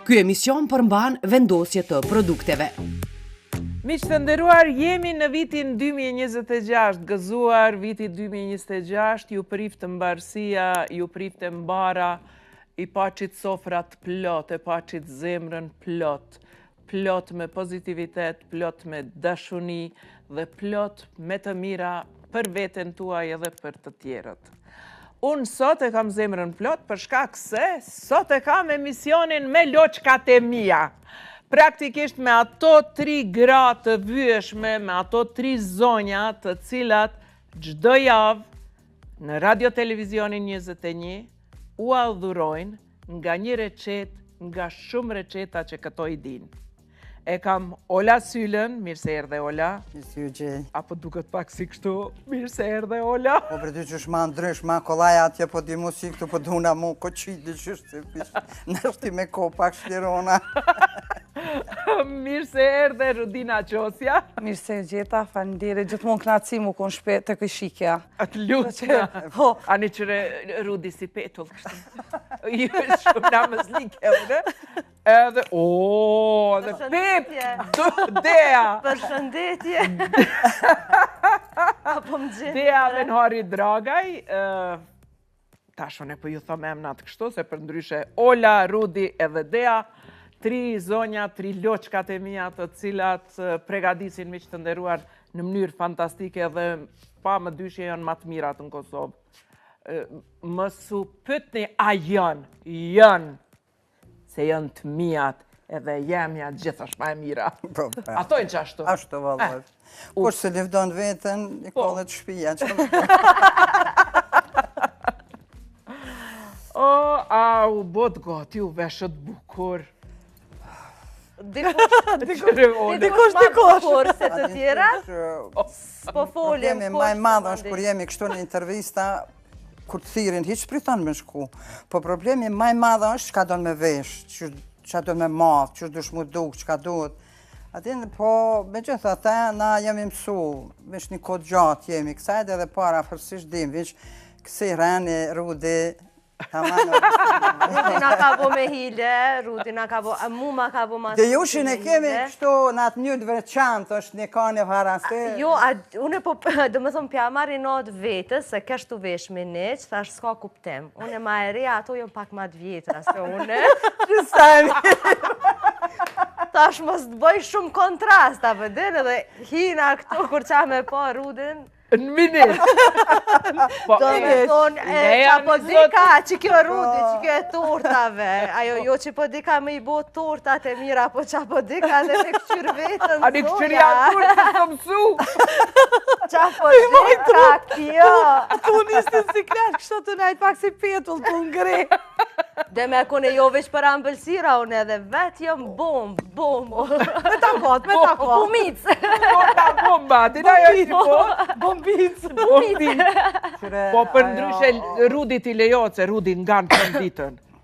Ky emision përmban vendosje të produkteve. Miq të nderuar, jemi në vitin 2026, gëzuar viti 2026, ju priftë mbarësia, ju priftë mbara, i paqit sofrat plot, e paqit zemrën plot, plot me pozitivitet, plot me dashuni dhe plot me të mira për veten tuaj edhe për të tjerët. Unë sot e kam zemrën plot për shkak se sot e kam emisionin me loçkat e mia. Praktikisht me ato 3 gra të vyeshme, me ato 3 zonja të cilat çdo javë në Radio Televizionin 21 u adhurojnë nga një recet nga shumë receta që këto i din. E kam Ola Sylen, mirë se erdhe Ola. Mirë se ju gjej. Apo duket pak si kështu, mirë se erdhe Ola. Po për ty që shma ndrysh, ma kolaj atje, po di mu si këtu, po duna mu koqiti që shtë nështi me ko pak shlirona. Mirë se erdhe Rudina Qosja. Mirë se gjeta, faleminderit, gjithmonë knaci mu kon shpet të këshikja. Atë lutë. Po. Ani qëre Rudi si petull kështu. Ju shumë nga mëslike, edhe. Edhe, edhe Pep, Dea. Përshëndetje. Apo më gjithë. Dea Venhari Dragaj. Tash unë po ju thom emnat kështu, se për ndryshe Ola, Rudi edhe Dea. 3 zonja, 3 loçkat e mia të cilat pregadisin miq të nderuar në mënyrë fantastike dhe pa më dyshje janë më të mirat në Kosovë. Mësu pyetni a janë, se janë të mijat edhe jemja gjithashtu më e mira. Ato janë qashtu. Ashtu vallë. Kush se lëvdon veten, i kollet shtëpia. Au, bot gati, u veshët bukur. Dikush se të tjera, po folim. Problemi maj madh është kur jemi kështu në intervista, kur të thirin, hiç priton me shku. Po problemi maj madh është çka don me vesh, çka don me madh, çu dush mu duk, çka duhet. Atin, po, me gjitha ta, na jemi mësu, vesh një kod gjatë jemi, kësajt edhe para, fërsisht dim, vesh kësi Reni, Rudi, Rudi na ka bo me hile, Rudi na ka bo, mu ma ka bo ma dhe jushin e kemi kështu në atë njët veçantë, është një kane varase. Jo, unë po, dhe më thonë, pja marri not vetës, se kështu vesh me neq, thash s'ka kuptem. Unë ma e reja, ato jënë pak ma të vjetra se une. Tash mos të bëj shumë kontrast, a përdin, edhe hina këtu, kur qa me po Rudin. Në minit. Do me thonë, qa po dika, që kjo Rudi, që kjo e tortave. Ajo, jo që po dika me i bo tortat e mira, po qa po dika dhe me këqyr vetën zoja. Ani këqyr janë të të mësu. Qa po dika kjo. Tu nistin si klerë, kështu të najtë pak si petull të ngre. Dhe me kone jo veç për ambëlsira, unë edhe vetë jëm bomb. Me takot. Bumic. Bomba, dina jo që po. Bombic. Po për ndryshe Rudi t'i lejot, se Rudi nganë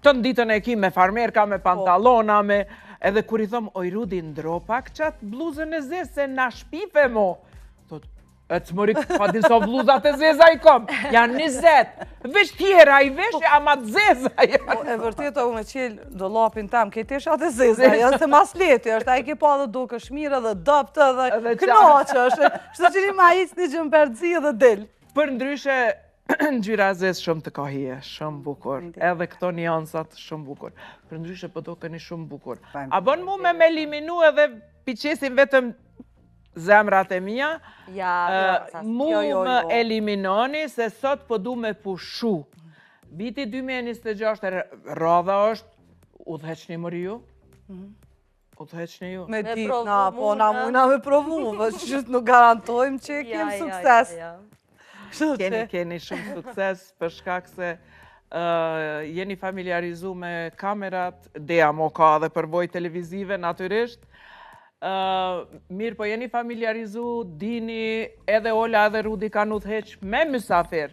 tënë ditën e ki me farmerka, me pantalona, me... Edhe kur i thom, oj Rudi, ndro pak qatë bluzën e zezë, se na shpife mo. Thot, e të mëri, pa din so bluzat e zeza i kom, janë 20. Vesh tjera i vesh, ama të zeza janë. E vërtet, u me qilë do lapin tam, këtë isha të zeza, janë se mas leti është, a i ke pa dhe duke shmire dhe dëptë dhe knoqë është, shtë që një ma icë një gjëmperëzi dhe del. Për ndryshe, ngjyra zezë shumë të kahije, shumë bukur, edhe këto njansat shumë bukur. Për ndryshe po do këni shumë bukur. A bën mu me eliminu edhe piqesin vetëm zemrat e mia, mu më eliminoni se sot po du me pushu. Viti 2026 radha është udheqni mëri ju? Udheqni ju? Me ditë, po na mujna me provu, që nuk garantojmë që kemë sukses. Keni shumë sukses për shkak se jeni familiarizu me kamerat, Dea mo ka dhe përvoj televizive natyrisht. Mirë, po jeni familiarizu, dini edhe Ola edhe Rudi kanë udheq me mysafir.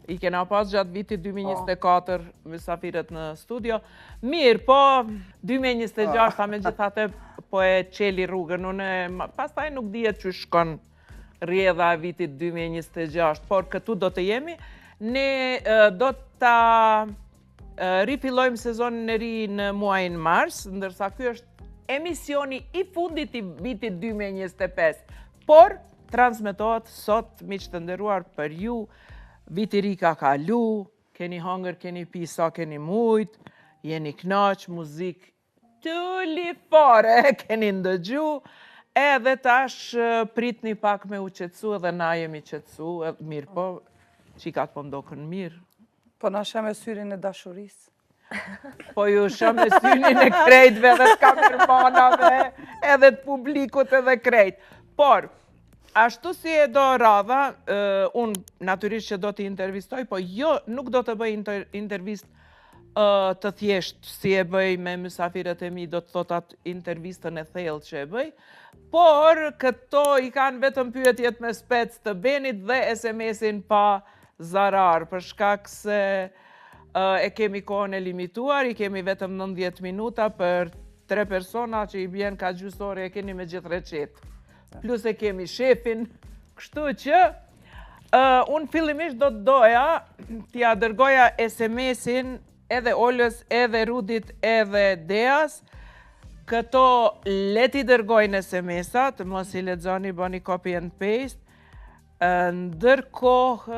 I kena pas gjatë vitit 2024 mysafiret në studio. Mirë, po 2026 me gjithate po e qeli rrugën, pastaj nuk dihet që shkon rjedha e vitit 2026, por këtu do të jemi. Ne do të rifillojmë sezonin e ri në muajin mars, ndërsa ky është emisioni i fundit i vitit 2025. Por, transmetohet sot, miq të nderuar, për ju, viti ri ka kalu, keni hangër, keni pi sa keni mujt, jeni knaq, muzik tulli fare, keni ndëgju, edhe tash pritni pak me u qetësu, edhe na jemi qetësu, mirë po, qikat po ndokën mirë. Po na shem e syrin e dashurisë. Po ju shem e syrin e krejtve edhe të kamermanave, edhe të publikut edhe krejt. Por, ashtu si e do radha, unë natyrisht që do t'i intervistoj, po jo, nuk do të bëj intervist të thjesht si e bëj me mysafirët e mi, do të thot atë intervistën e thellë që e bëj, por këto i kanë vetëm pyetjet me spec të Benit dhe SMS-in pa zarar, për shkak se e kemi kohën e limituar, i kemi vetëm 90 minuta për 3 persona që i bjen ka gjysore, e keni me gjithë recetë. Plus e kemi shefin, kështu që unë fillimisht do të doja t'ja dërgoja SMS-in edhe Olës, edhe Rudit, edhe Deas. Këto leti dërgojnë SMS-at, mos i lexoni, bëni copy and paste. Ndërkohë,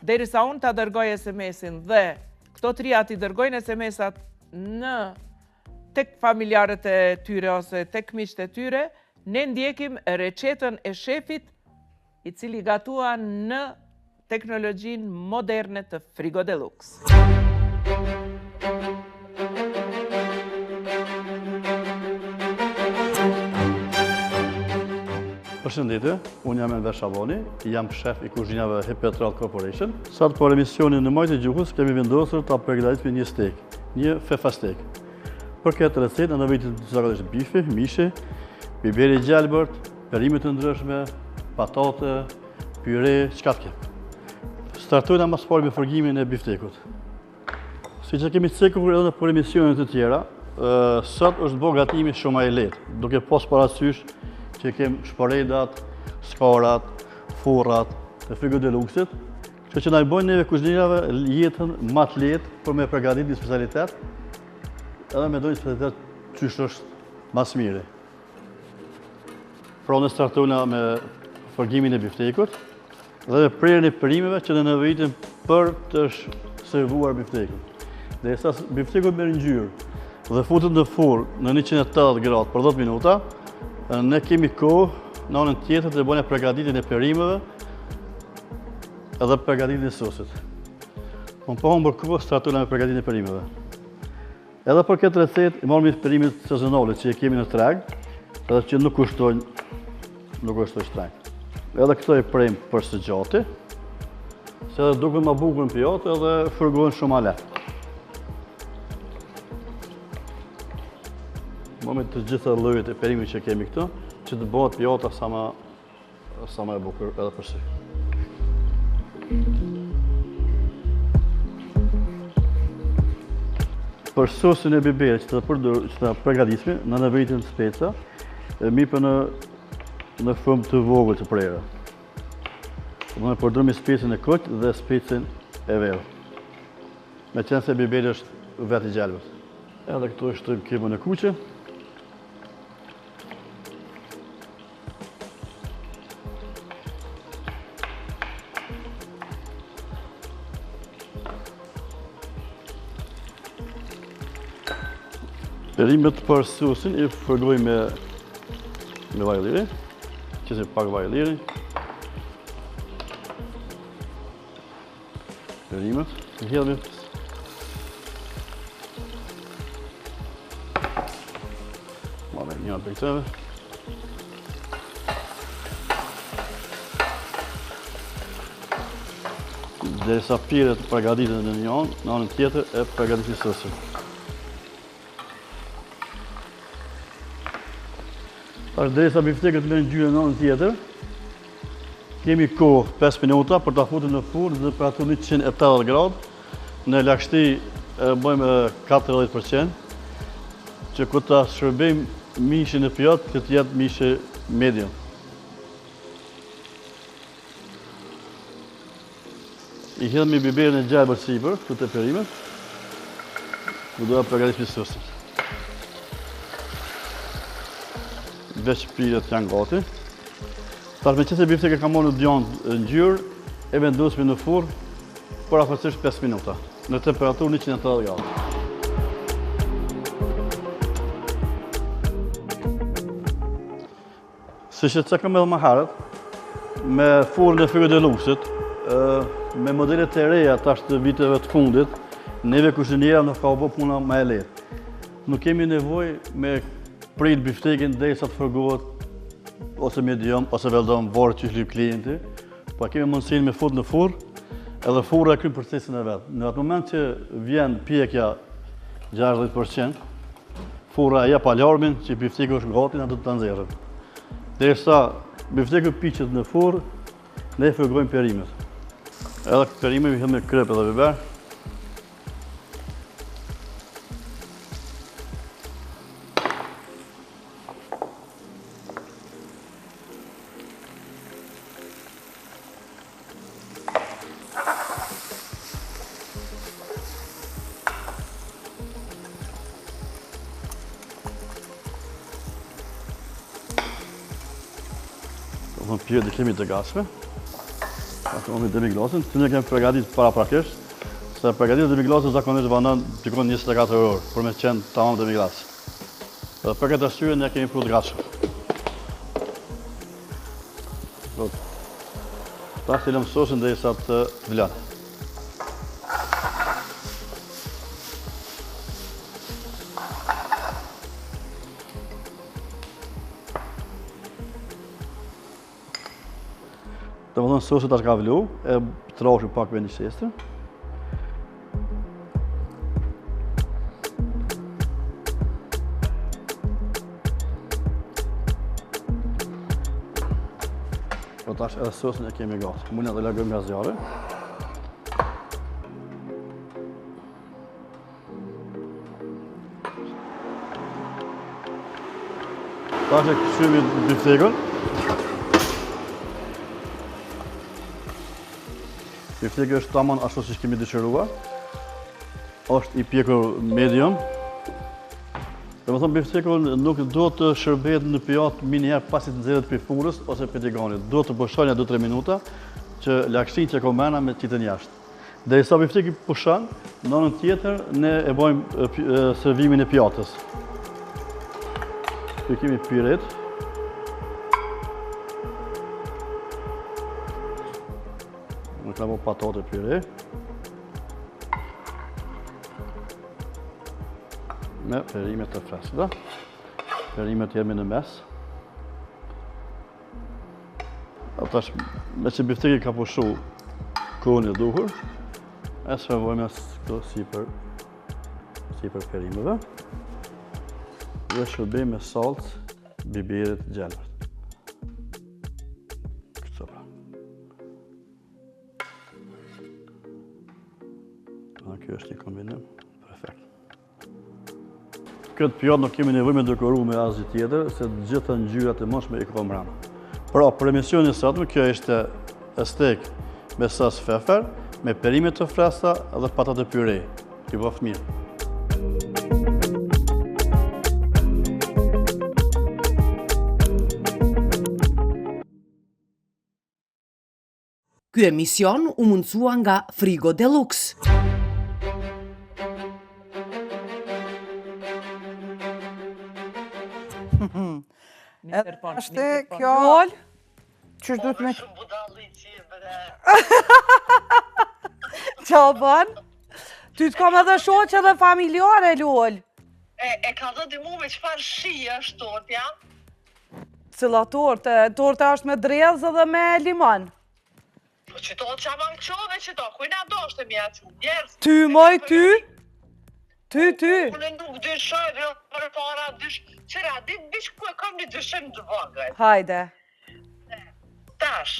derisa unë ta dërgoj SMS-in dhe këto tria t'i dërgojnë SMS-at në tek familjarët e tyre ose tek miqtë e tyre, ne ndjekim recetën e shefit i cili gatua në teknologjinë moderne të Frigo Deluxe. Përshëndetje, unë jam Enver Shaboni, jam shef i kuzhinave Hippetral Corporation. Sot për emisionin në majtë e gjuhës kemi vendosur ta përgatitim një stek, një fefa stek. Për këtë recetë në vitin zakonisht bife, mishi, biberi gjelbërt, perime të ndryshme, patate, pyre, çka të kep. Startojna mas pari me forgimin e biftekut. Si që kemi cekur edhe në për emisionet të tjera, sot është bërë gatimi shumë i lehtë, duke pas parasysh që kem shporedat, skarat, furrat e Frigo Deluxe-it, që na i bojnë neve kuzhinjave jetën më të lehtë për me përgatitur një specialitet, edhe me dojnë specialitet qysh është mas mire. Pra ne startojna me forgimin e biftekut dhe me prerjen e perimeve që ne nevojitim për të servuar biftekun. Dhe sa bifteku merr ngjyrë dhe futet në furrë në 180 gradë për 10 minuta, ne kemi kohë në anën tjetër të bëjmë përgatitjen e perimeve edhe përgatitjen e sosit. Unë po humbur kohë startojna me përgatitjen e perimeve. Edhe për këtë recetë i marrim perimet sezonale që e kemi në treg, edhe që nuk kushtojnë shtrenjtë. Edhe këto i prem për së gjati, se edhe duken më bukur në pjatë edhe fërgohen shumë ma lehtë. Moment të gjitha llojet e perimit që kemi këtu, që të bëhet pjata sa më e bukur edhe për sy. Për sosin e biberit që të përgatisim, në nevojitim speca, mi për në fëmë të vogël të prerë. Ne përdorimi specën e koq dhe specën e verë. Me qenë se biberi është vetë i gjelbër. Edhe këtu e shtrojmë kremën e kuqe. Perimet për sosin i fërgoj me vaj liri, qësim pak vaj liri. Perimet, i hedhemi. Máme një për këtëve. Derisa pire të përgatitet në një anë, në anën tjetër e përgatitet sosin. Derisa biftekët me ngjyrë në anën tjetër, kemi kohë 5 minuta për ta futur në furrë në temperaturë 180 gradë. Në lagështi bëjmë 40%, që kur ta shërbejmë mishin në pjatë, që të jetë mishi medium. I hedhemi biberin e gjelbër sipër, këtu te perimet. Më doja përgatit për sosin. Veç pirët janë gati. Tash me qëse biftek e ka marrë në djanë në gjyrë, e vendosmi në furrë për afërsisht 5 minuta, në temperaturë 180 gradë. Si që të kam edhe më herët, me furrën e Frigo Deluxe-it, me modelet e reja tash të viteve të fundit, neve kuzhiniera nuk ka bërë puna më e lehtë. Nuk kemi nevojë me prit biftekin derisa të fërgohet ose medium ose veldon varë që shlyp klienti, po kemi mundësinë me fut në furrë, edhe furra e kryen procesin e vet. Në atë moment që vjen pjekja 60%, furra e jep alarmin që bifteku është gati, na do ta nxjerrim. Derisa bifteku piqet në furrë, ne fërgojmë perimet. Edhe perimet i hëm me kryp edhe biber. Në pjerë dhe kemi të gasme. Kemi demiglasin, të ne kemi përgatit para prakisht, se përgatit demiglasin zakonisht banon pikon 24 orë, për me qenë tamam demiglas. Dhe për këtë arsye ne kemi prut gatshëm. Tash të lëmë sosin derisa të vlen. Të më thonë sosit tash ka vlu, e trashu pak me një shestër. Po tash edhe sosin e kemi gati. Mund edhe largojmë nga zjarri. Tash e këshymi biftekun. Bifteki është tamam ashtu siç kemi dëshiruar. Është i pjekur medium. Domethënë bifteku nuk do të shërbehet në pjatë miniher pasi të nxjerret prej furrës ose prej tiganit. Do të pushon ja 2-3 minuta që lagështinë që komena me qitën jashtë. Derisa bifteki pushon, në anën tjetër ne e bëjmë servimin e pjatës. Këtu kemi pyret. Në ka po patate pyre. Me perimet të freskëta. Perimet jemi në mes. Atash, me që bifteki ka pushu kohën e duhur, e servojmë këto sipër perimeve. Dhe shërbejmë me salcë, biberit, gjelbert. Kjo është një kombinim perfekt. Këtë pjatë nuk kemi nevojë me dekoru me asgjë tjetër, se të gjitha ngjyrat e mëshme i ka mbrana. Pra, për emisionin e sotme, kjo ishte stek me sos fefer, me perime të freskëta dhe patate pyre. Ju bëf mirë. Ky emision u mundësua nga Frigo Deluxe. Ashtë kjo... Qështë du të me... Qa ban? Ty të kam edhe shoqe dhe familjare, Lol. E ka dhe di mu me qëfar shia është tortja? Cila torte? Torte është me drezë dhe me limon. Po që to që aman qove që to, kujna do është e mja që njerës? Ty, moj, ty? Ty. Unë nuk dyshoj, dhe për para dysh, qëra, di bish ku e kam një dyshim të vogël. Hajde. Tash,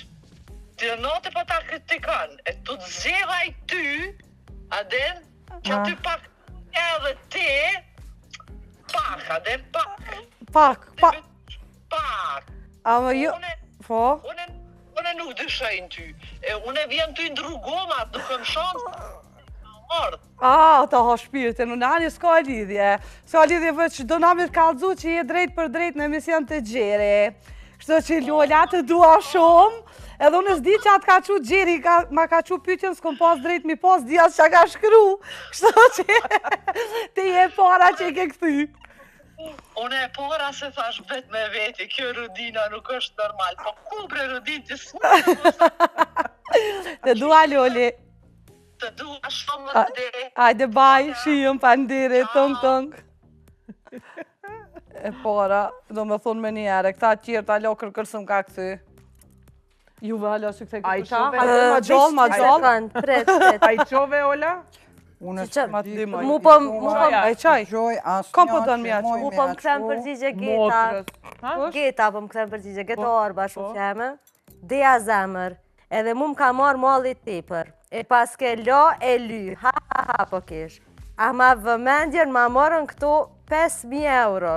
të note po ta kritikon, e të të zjevaj ty, adin, që aty pak edhe ti, pak, adin, pak. Pak. Ama jo... Po? Unë nuk dyshoj në ty. Unë vjen ty ndrugomat, nuk këm shansë. ardhë. Ta ha shpirtin, në nani s'ka lidhje. S'ka lidhje vë që do na me kallëzu që je drejt për drejt në emision të Gjeri. Kështu që Lola të dua shumë, edhe unë s'di që atë ka qu Gjeri, ma ka qu pyetjen s'kom pas drejt mi pas di as që ka shkru. Kështu që ti je para që ke kthy. Unë e para se thash vetë me veti, kjo Rudina nuk është normal, po ku bre Rudin të s'më Të dua Loli. të dua shumë dhe. Hajde baj, shijem, pandiri, tong. E para, do me thonë me njerë, këta tjerë ta lo kërkërsëm ka këthy. Juve alo si këthe këtë qa? Ma gjallë. Pret. A I qove, Ola? Unë Ma të di Mu po E qaj? gjoj asë Kom po dënë mja që? mu po më këthem përgjigje Geta. Geta po më këthem përgjigje, Geta Orba shumë qeme. Deja zemër, edhe mu më ka marrë mallit tepër. E pas ke lo e ly, ha po kish. A ma vëmendjen ma marrën këto 5.000 euro.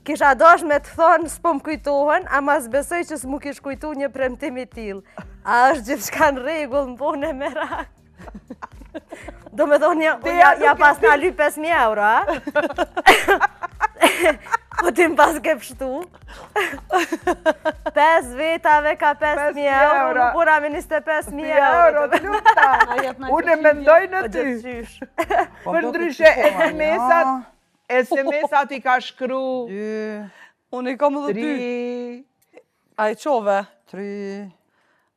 Kisha dosh me të thonë s'po më kujtohen, a ma s'besoj që s'mu kish kujtu një premtim I tillë. A është gjithçka në rregull, më bone me rak. Do me thonë, ja pas nga ly 5.000 euro, a? Po ti më pas ke pështu. 5 vetave ka 5.000 euro, më bura me 25.000 euro. Të lufta. Unë e mendoj në ty. Për ndryshe SMS-at I ka shkru. Unë I kam edhe 2. 3. A I qove? 3.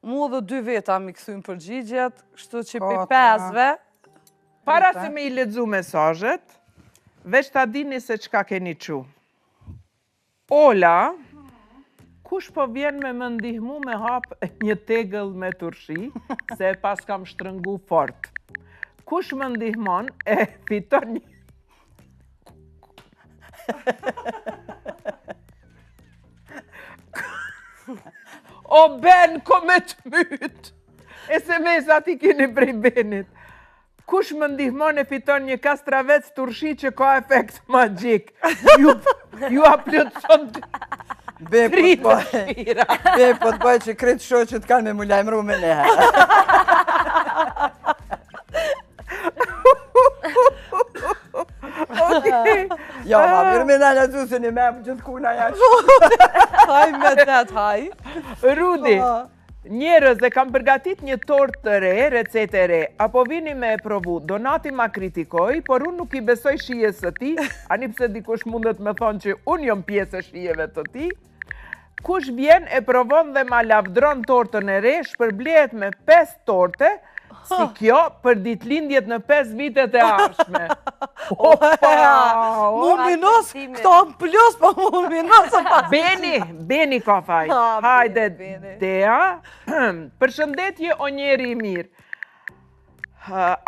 Mu edhe 2 veta mi këthym përgjigjet, kështu që pi 4. 5-ve. Para se me I lexu mesazhet, veç ta dini se çka keni qu. Ola, kush po vjen me ndihmu me hap një tegëll me turshi, se pas kam shtrëngu fort. Kush më ndihmon e fiton një... O Ben, ko me të myt! SMS-at I keni prej Benit. Kush më ndihmon e fiton një kastravec turshi që ka efekt magjik. Ju aplotson Be po të bëj. shpira. Be po të bëj që kretë shoqët kanë me mu lajmëru me nehe. Ja, ma mirë me nalë gjusën I me për gjithë kuna jashtë. Haj me det, haj. Rudi, njerëz e kam përgatit një tort të re, recet e re, apo vini me e provu, Donati ma kritikoj, por unë nuk I besoj shijes së ti, ani pse dikush mundet me thonë që unë jom pjesë e shijeve të ti. Kush vjen e provon dhe ma lavdron tortën e re, shpërblehet me 5 torte, si kjo për ditëlindjet në 5 vitet e ardhshme. Mu minos, këto në plus, po mu minos e pas. Beni ka faj. Hajde, Beni. Dea. Përshëndetje o njeri I mirë.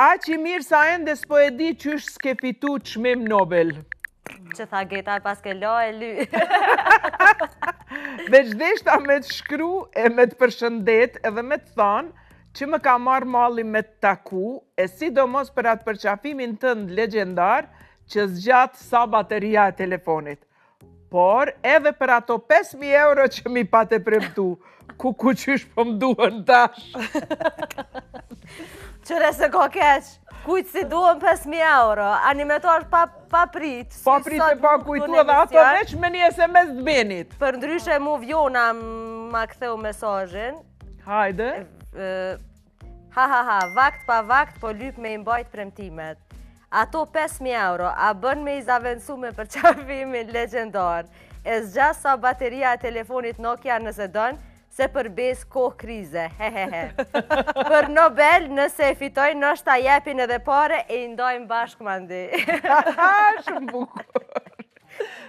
Aq I mirë sa ende s'po e di qysh s'ke fitu çmim Nobel. Që tha Geta pas ke lo e ly. Veç deshta me të shkru e me të përshëndet edhe me të thonë që më ka marrë malli me të taku, e sidomos për atë përqafimin tënd legjendar që zgjat sa bateria e telefonit. Por edhe për ato 5.000 euro që mi pate premtu, ku qysh po më duhen tash. Qëre se ko keq, kujtë si duhen 5.000 euro, animator pa prit. Pa prit e pa kujtu edhe ato veç me një SMS të Benit. Për ndryshe mu Vjona ma ktheu mesazhin. Hajde. Vakt pa vakt po lyp me imbajt premtimet. Ato 5.000 euro, a bën me I zavencu me përqafimin legjendar. E zgjas sa bateria e telefonit Nokia nëse don, se përbes kohë krize. Për Nobel, nëse e fitoj, nështë a jepin edhe pare e I ndojmë bashkë mandi. Shumë bukur.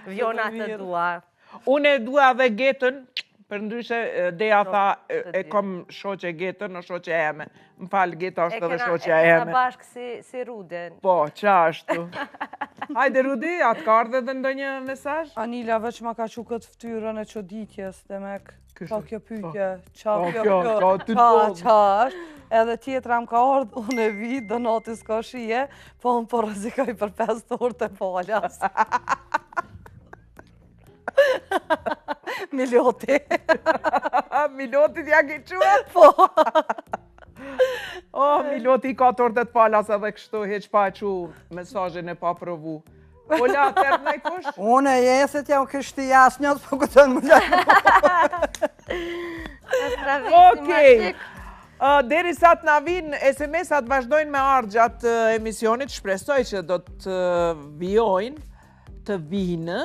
Vjona të dua. Unë e dua dhe Getën, për ndryshe Dea tha e kom shoqe Getën o shoqe eme. Më falë, Geta është edhe shoqja E eme. kena bashkë si Ruden. Po, qa ashtu. Hajde Rudi, atë ka ardhe dhe ndonjë mesazh? Anila veç ma ka qu këtë ftyrën e qoditjes, dhe mek, qa kjo pytje, qa është, edhe tjetra më ka ardhë, unë e vi, Donati s'ka shije, po unë po rrezikoj për 5 torte falas. Miloti. Milotit ja ki qua? Po. O, Miloti ka tortet falas edhe kështu, heq pa që mesazhin e pa provu. Ola, tërë në kush? Unë e jeset ja u kështi jasë njës, po këtën më lajmu. Okej. Deri sa të na vinë SMS-at vazhdojnë me ardhë gjatë emisionit, shpresoj që do të vijojnë, të vinë.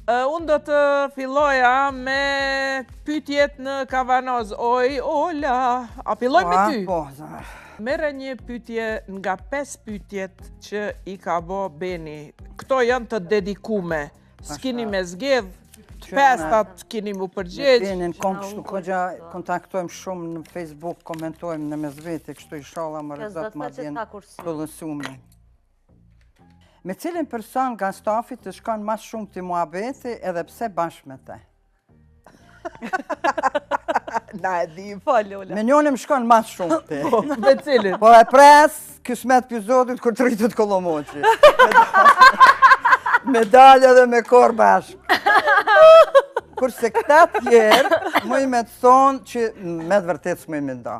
Unë do të filloja me pytjet në kavanoz. Oj, Ola, a filloj me ty? Po, zërë. Mere një pytje nga 5 pytjet që i ka bo Beni. Këto janë të dedikume. S'kini me zgjedh, të pestat kini mu përgjegj. Benin kom kështu këgja, kontaktojmë shumë në Facebook, komentojmë në mezveti, kështu i shala më rëzat ma djenë të lësumi. Me cilin person nga stafi të shkon mas shumë të muhabeti edhe pse bashkë me te? Na e di. Me njone më shkon mas shumë të. Me cilin? Po e pres, kësmet për zotit kër të rritët Kolomoqi. Me dalje dhe me kor bashkë. Kurse këta tjerë, më i me të thonë që me të vërtet s'më i me nda.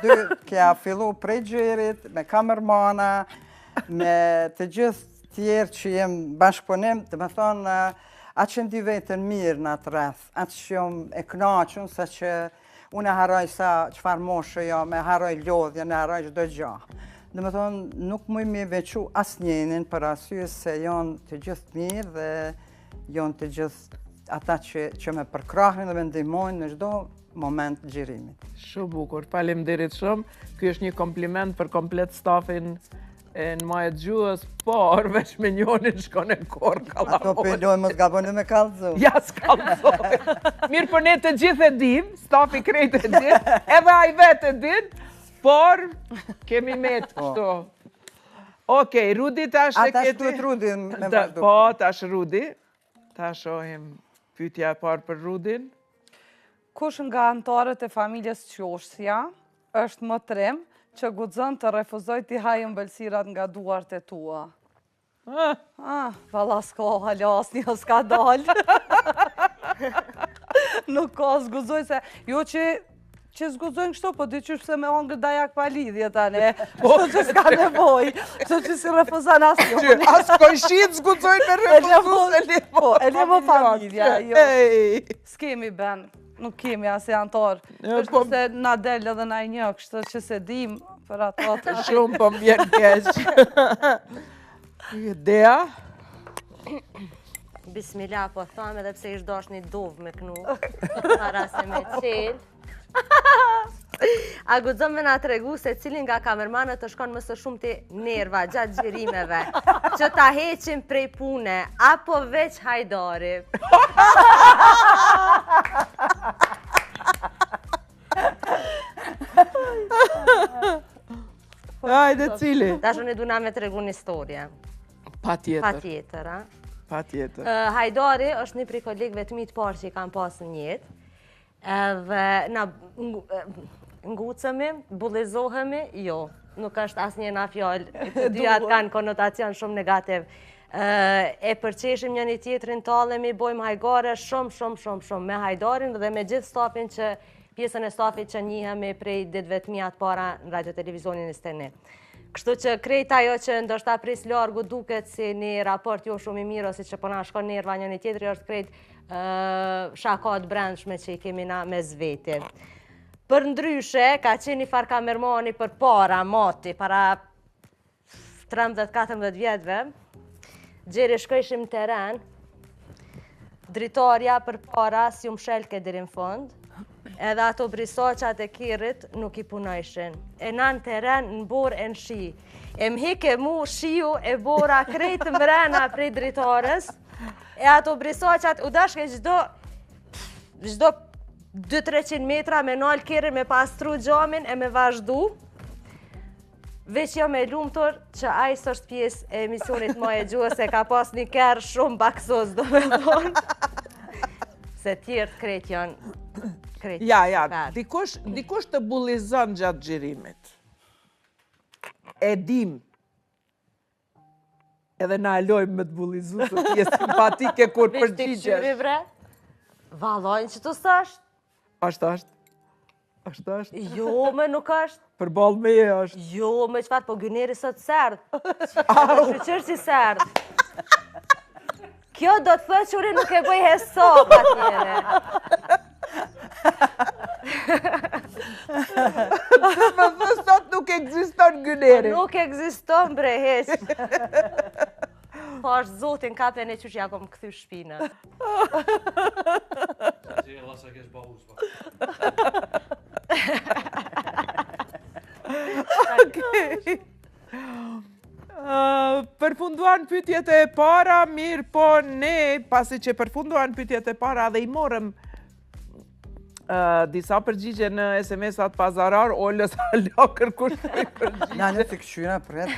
Dy kja fillu prej gjerit, me kamermana, me të gjithë tjerë që jem bashkëponim, të me thonë, atë që ndi vetën mirë në atë rreth, atë që jom e knaqën, sa që unë e haroj sa qëfar moshë jo, me haroj lodhja, ne haroj çdo gjë. Dhe me thonë, nuk më mi vequ asë njenin për asyë se jonë të gjithë mirë dhe jonë të gjithë ata që me përkrahin dhe me ndihmojnë në çdo moment gjirimit. Shumë bukur, faleminderit shumë. Ky është një kompliment për komplet stafin e në majët gjuhës, por veç me njonin shkon e korë Kalamoqi. Ato pëlloj më s'gaboni me kallëzu. Ja, s'kallëzoj. Mirë për ne të gjithë e dim, stafi krejt e din, edhe a i vetë e din, por kemi metë kështu. Okej, Rudi tash e Ata keti... shtuet Rudi me vazhdu. Po, tash Rudi. Ta shohim pyetja e parë për Rudin. Kush nga anëtarët e familjes Qoshja është më trim që guxon të refuzoj t'i hajë ëmbëlsirat nga duart e tua? Valla s'ka hala asnjë s'ka dal. Nuk ka zguxoj se jo që zguxojnë kështu, po diqysh pse me ongër dajak pa lidhje tani. Kështu që s'ka nevoj, kështu që si refuzan asnjë. As kojshit zguxojnë me refuzus Po, e le më familja, jo. S'kemi ben. Nuk kemi asë antar. Kështu se na del edhe na i një, kështu që se dim për ato të... Shumë po m'vjen keq. Dea? Bismillah, po thamë edhe pse ish dosh një dovë me knu. Para se me qelë. A guxon me na tregu se cilin nga kamermanët të shkon më së shumë të nerva gjatë xhirimeve, që ta heqim prej pune, apo veç Hajdari? Hajde, cili? Tash unë duna me tregu një historie. Patjetër. Patjetër. Hajdari është një prej kolegëve të mi të parë që i kam pasë në jetë. Edhe na ngucemi, bullizohemi, jo. Nuk është asnjë na fjalë. Të dyat kanë konotacion shumë negativ. E përqeshim njëri tjetrin, tallemi, bojmë hajgare shumë me Hajdarin dhe me gjithë stafin që pjesën e stafit që njihemi prej ditëve të mia të para në radio televizionin e Steni. Kështu që krejt ajo që ndoshta pris largu duket si një raport jo shumë i mirë ose që po na shkon nerva njëri tjetri, është krejt shakat brendshme që i kemi na mes veti. Për ndryshe, ka qenë një farë kamermani për para mati, para 13-14 vjetëve, gjeri shkojshim teren, dritarja për para si u mshelke deri në fund, edhe ato brisoqat e kirit nuk i punojshin. E nan teren në borë e në shi. E mhike mu shiu e bora krejt mrena prej dritarës, e ato brisoqat u dashke gjdo 200-300 metra me nalë kirin me pastru gjamin e me vazhdu, veç jo me lumëtur që ajës është pjesë e emisionit Maje Gjuhës e ka pas një kërë shumë baksos, do me thonë. Se tjertë krejt janë... Ja, dikush të bullizon gjatë xhirimit. E dim. Edhe na alojmë me të bullizu, se ti je simpatike kur përgjigjesh. Vishti bre? Valojnë që të sashtë? Ashtë. Është? Jo, me nuk është. Për balë me është. Jo, me qëfar, po gjyneri sot sërd. Shqyqër si sërd. Kjo do të thë që uri nuk e bëj hesop atjere. Më thë sot nuk ekziston gjyneri. Nuk ekziston bre heq. Po është zotin kapen e që ja kom këthy shpinë. Përfunduan pyetjet e para, mirë po ne, pasi që përfunduan pyetjet e para dhe i morëm disa përgjigje në SMS-at pazarar, Olës alo kërkush përgjigje. Na në të këshyra, pret.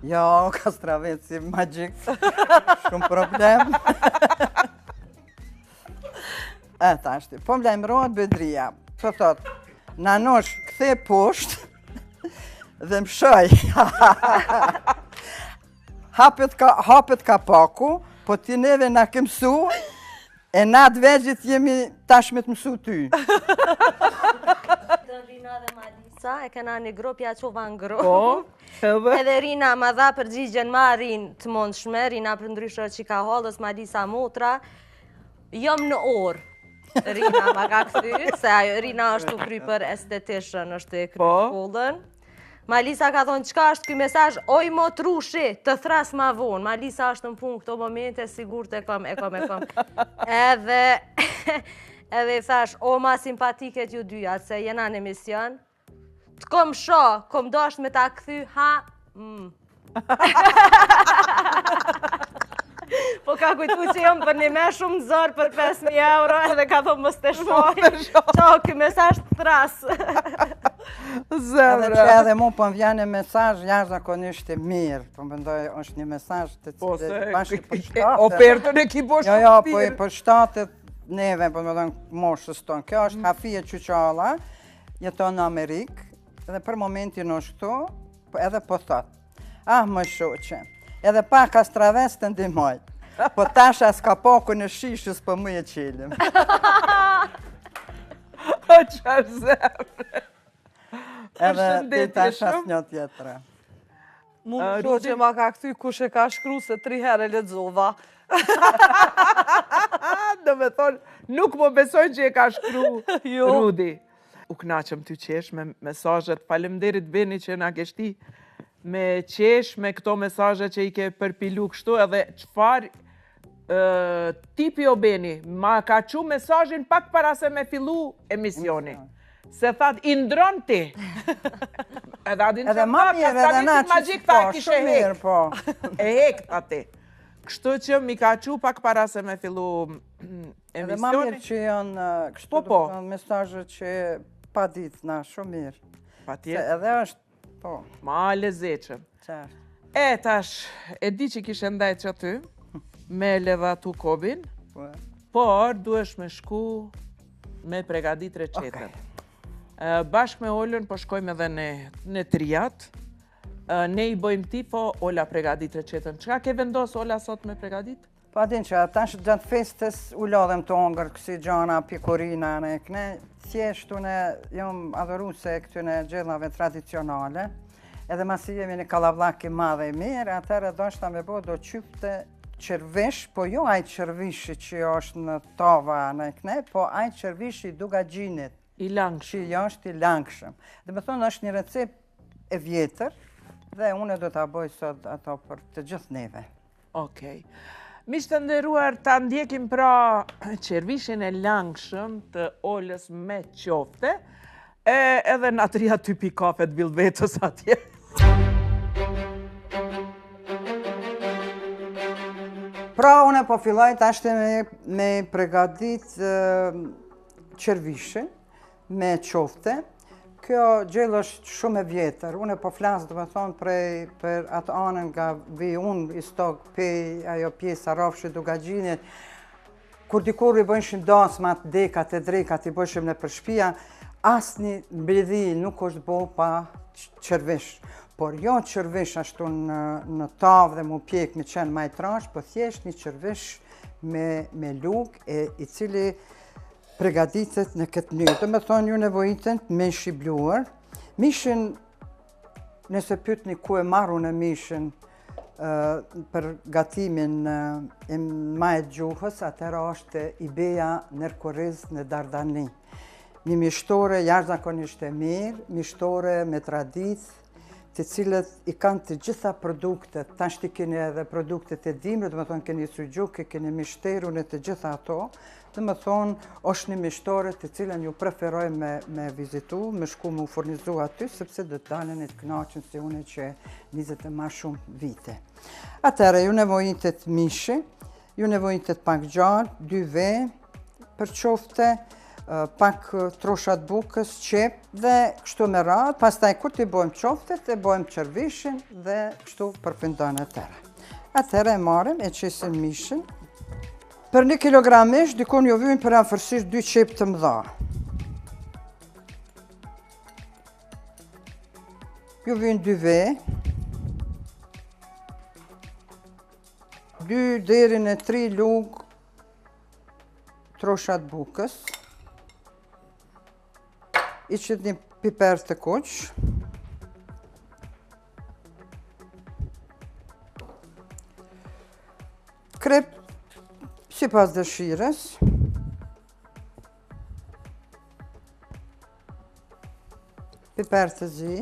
Jo, kastraveci, magjik, shumë problem. Ta është, po më lajmërohet Bedria, po thot, nanosh kthe poshtë dhe më shoj. Hapet kapaku, po ti neve na ke mësu, e na të vegjit jemi tashme të mësu ty. Rina dhe Malisa, e kena një grup, ja qova në grup. Po, edhe? Edhe Rina ma dha përgjigjen ma Rin të mondshme, Rina për ndryshë që ka hollës, Malisa motra, jom në orë. Rina ma ka këthy, se ajo Rina është të kry për estetishën, është e kry shkollën. Malisa ka thonë, qka është këj mesaj, oj mo trushi, të thras ma vonë. Malisa është në punë këto momente, sigur të e kom. Edhe i thash, o ma simpatiket ju dyja, se jena në emision. Të kom sho, kom dasht me ta këthy, ha, Po ka kujtu që jam për një me shumë zërë për 5.000 euro, edhe ka thonë mës të shpoj. Qo, këj mesaj të trasë. Edhe që edhe mu po më vjene mesaj, jashtëzakonisht e mirë. Po më bëndoj, është një mesaj të cilë bashkë për shtatet. Ofertën e ki po shumë Jo, po i për shtatet neve, po më bëndoj moshës tonë. Kjo është Hafije Quqala, jeton në Amerikë, edhe për momentin është këtu, edhe po thotë. Më shoqe, edhe pa kastraves të ndimoj, po tasha s'ka poku në shishës për më e qilim. O qarë zemre. Edhe ti tasha s'njo tjetëra. Mu në shoqe që ma ka këthy kush e ka shkru se 3 herë e lexova. Do me thonë, nuk më besojnë që e ka shkru Rudi. U knaqëm ty qesh me mesazhet, faleminderit Beni që na ke shti me qesh, me këto mesazhe që i ke përpilu kështu, edhe qëfar tipi o Beni, ma ka qu mesazhin pak para se me fillu emisioni. Se that, i ndron ti. Edhe ma mirë, edhe na që po, shumë mirë, po. E hekt ati. Kështu që mi ka qu pak para se me fillu emisioni. Edhe ma mirë që janë kështu mesazhe që pa ditë na, shumë mirë. Pa tjetë. Edhe është, po. Ma lezeqëm. Qartë. E tash, e di që kishe ndaj që ty, me ledha tu kobin, por duesh me shku me pregadit recetën. Bashk me Olën, po shkojmë edhe në Trijat, ne i bëjmë tifo, Ola pregadit recetën. Qka ke vendos, Ola, sot me pregadit? Pa din që atash gjatë festes u lodhem të ongër kësi gjana, pikorina në këne, thjeshtu në jom adhuruse këtyne gjellave tradicionale, edhe masi jemi në kalavlaki madhe i mirë, atërë do shta me bo do qypte qërvish, po jo aj qërvishi që është në tova në këne, po aj qërvishi duga gjinit. I langshëm. Që jo është i langshëm. Dhe me thonë është një recept e vjetër, dhe une do t'a boj sot ato për të gjithë neve. Okej. Miqtë të nderuar, ta ndjekim pra qervishin e langshëm të Olës me qofte, edhe natëria ty pi kafe të Vilvetës atje. Pra, une po filloj tashte me pregadit qervishin me qofte. Kjo gjellë është shumë e vjetër. Une po flasë, dhe me thonë, për atë anën nga vi unë i stokë pej ajo pjesë a rafshë duga gjinit. Kur dikur i bëjshim dasmat, dekat e drekat i bëjshim në përshpia, asni mbledhi nuk është bo pa qërvish. Por jo qërvish ashtu në tavë dhe mu pjek me qenë majtrash, po thjesht një qërvish me luk i cili pregaditet në këtë mënyrë. Do me thonë ju nevojitet mish i bluar. Mishin, nëse pyetni ku e marru në mishin për gatimin e majt gjuhës, atëra është Ibeja Nërkuriz në Dardani. Një mishtore jashtëzakonisht e mirë, mishtore me traditë, të cilët i kanë të gjitha produktet. Tash ti keni edhe produktet e dimrit, do me thonë keni suxhuki, keni mishteru në të gjitha ato. Do me thonë, është një mishtore të cilën ju preferoj me vizitu, me shku mu furnizu aty, sepse do të dalën e të kënaqen si une që 20 e ma shumë vite. Atëre, ju nevojitet mishi, ju nevojitet pak gjallë, 2 ve, për qofte, pak troshat bukës, qep dhe kështu me radhë, pastaj kur t'i bojmë qoftet, e bojmë qërvishin dhe kështu përfundon atëre. Atëre e marrim, e qesim mishin. Për 1 kilogram mish, dikun ju vyjnë për afërsisht 2 qep të mëdha. Ju vyjnë 2 ve, 2 deri në 3 lugë troshat bukës, i qëtë një piper të kuq, krep si pas dëshires, piper të zi,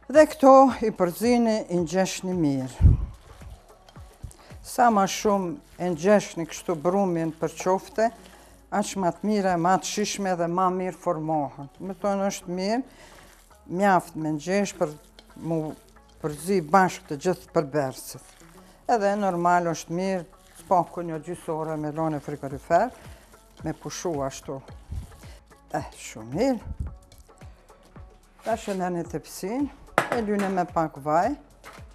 dhe këto i përzini i ngjeshni mirë. Sa ma shumë e ngjeshni kështu brumin për qofte, aq ma të mire, ma të shishme dhe ma mirë formohen. Me tonë është mirë, mjaft me ngjesh për mu përzi bashkë të gjithë përberësit. Edhe normal është mirë, s'paku një gjysore me lone frigorifer, me pushu ashtu. Shumë mirë. Ta shënë një tepsin, e lyne me pak vaj.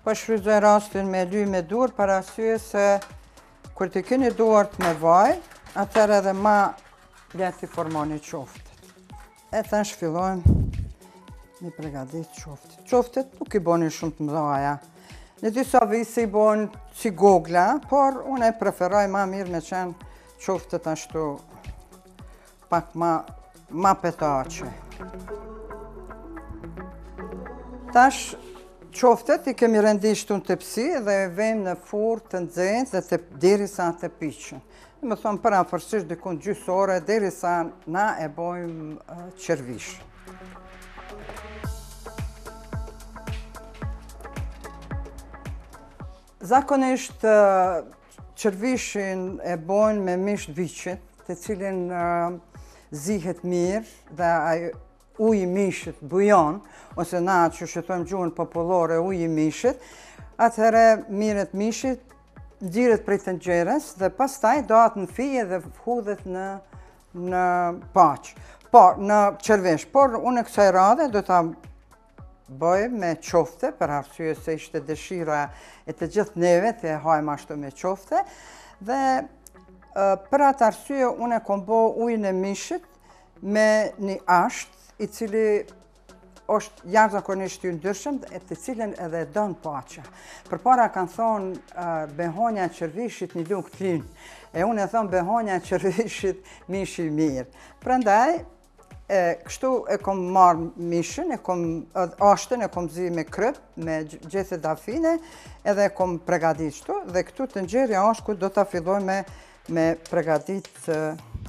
Po shfryzoj rastin me ly me dur, për arsye se kur t'i keni duart me vaj, atëherë edhe ma lehti formoni qoftet. E tash fillojmë me përgatit qoftet. Qoftet nuk i boni shumë të mëdhaja. Në disa visi i boni si gogla, por unë e preferoj ma mirë me qenë qoftet ashtu pak ma petace. Tash qoftet i kemi rendishtu në tepsi dhe e vejmë në furrë të nxehtë dhe derisa të piqen. Me thonë për afërsisht dikun gjysore derisa na e bojmë qërvish. Zakonisht qërvishin e bojnë me mish viqit, të cilin zihet mirë dhe uji i mishit, bujon, ose na që shëtojmë gjuhën popullore uji i mishit, atëherë mirët mishit, nxirret prej tenxheres dhe pastaj dohet në fije dhe hudhet në paq. Por, në qërvesh. Por, unë e kësaj radhe do ta bëj me qofte, për arsye se ishte dëshira e të gjithë neve të hajmë ashtu me qofte, dhe për atë arsye unë e kom bo ujin e mishit me një asht, i cili është jashtëzakonisht i ndryshëm e të cilën edhe don paqa. Përpara kanë thonë behonja e qërvishit një lugë t'linë, e unë e thonë behonja e qërvishit mishi i mirë. Prandaj, kështu e kom marrë mishin, ashtën e kom zi me kryp, me gjethe dafine, edhe e kom pregadit shtu, dhe këtu të nxjerrja është ku do ta filloj me pregadit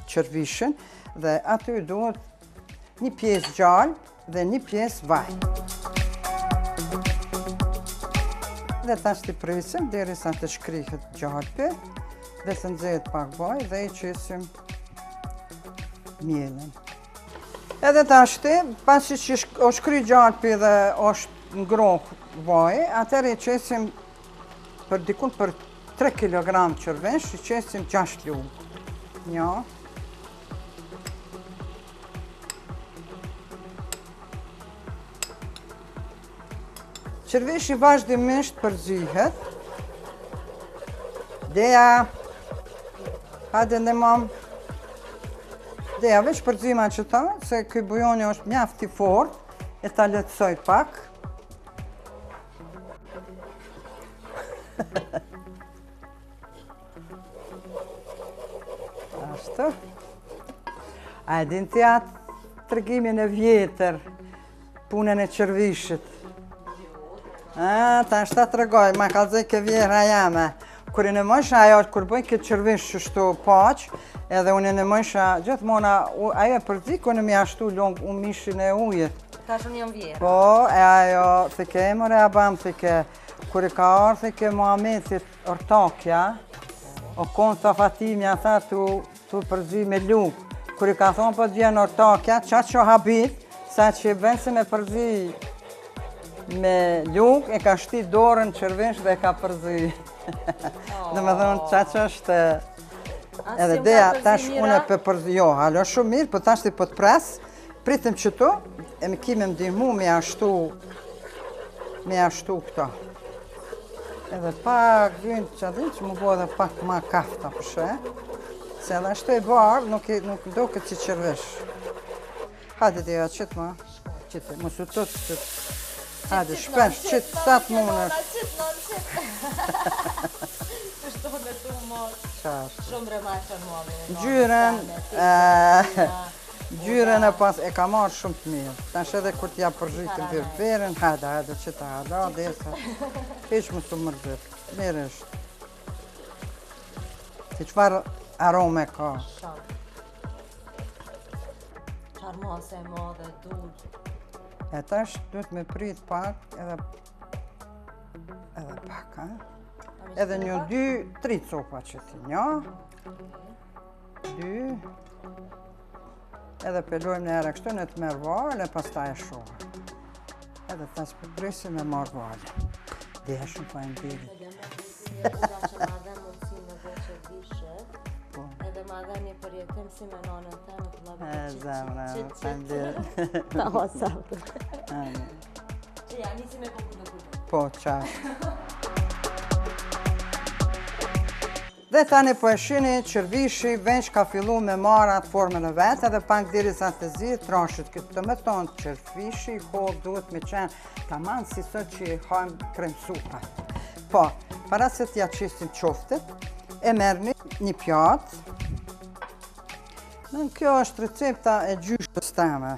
qërvishin, dhe aty duhet një pjesë gjallë dhe një pjesë vaj. Dhe tash t'i presim derisa të shkrihet gjalpi dhe të nxehet pak vaj dhe i qesim mielin. Edhe tash pasi që o shkry gjalpi dhe është ngrohë vaj, atëherë i qesim për dikun për 3 kg qërvesh, i qesim 6 lugë. Një. Qërveshi vazhdimisht përzihet. Deja, hajde në mam. Deja, veç përzima që ta, se këj bujoni është mjaft i fort, e ta letësoj pak. Ashtu. A e din ti atë tregimin e vjetër, punën e qërvishit? Ta është ta të regoj, ma kalzoj ke vjera jame. Kur i në mësha ajo, kur bëjnë këtë qërvish që shtu paq, edhe unë i në mësha, gjithmona, ajo e përzik, unë mi ashtu longë unë mishin e ujit. Ta shumë jam vjera. Po, e ajo, thike e mëre abam, thike, kur i ka arë, thike Muhametit ortakja, o konë të Fatimja, tha tu përzi me lukë. Kur i ka thonë po të vjen ortakja, qatë që habit, sa që i bënë se me përzi me lukë, e ka shti dorën qërvish dhe e ka përzi. Dhe me thonë qatë që është... Edhe deja, tash unë e për përzi, jo, halo shumë mirë, për tash ti për të presë, pritim që tu, e me kime më dihmu me ashtu këto. Edhe pak vynë që adin që më bo edhe pak ma kafta përshe. Se edhe ashtu e barë, nuk do këtë që qërvesh. Hajde dhe qitë ma, qitë, më su të qitë. Hajde, shpesh, qitë, sa të munësh. Të shtonë me të mos. Shumë remarë Gjyren e pas e ka marrë shumë të mirë. Tash edhe kur t'ja përgjitin berberin, hajde, qita, desa. Heq më su mërzit, mirë është. Si qëfar arome ka. Qarmase e madhe, dulë. E tash duhet me prit pak, edhe pak, ha? Edhe një 2-3 copa që ti, një, 2, edhe pelojmë në ere kështu në të merë valë, e pas ta e shohë. Edhe tash përpresim e marë valë. Dhe e shumë pa e ndiri. Edhe ma dhe një përjetim si me nonën të në të labë Zemra, ta hosavë. Që ja, nisi me kokë në kutë. Po, qa. Dhe tani po e shini qërvishi venç ka fillu me marë atë formën e vetë edhe pank diri sa të zi trashit këtë të me tonë qërvishi ho duhet me qenë taman si sot që i hajmë krem supa. Po, para se t'ja qistim qoftet, e merni një pjatë. Kjo është recepta e gjyshës teme,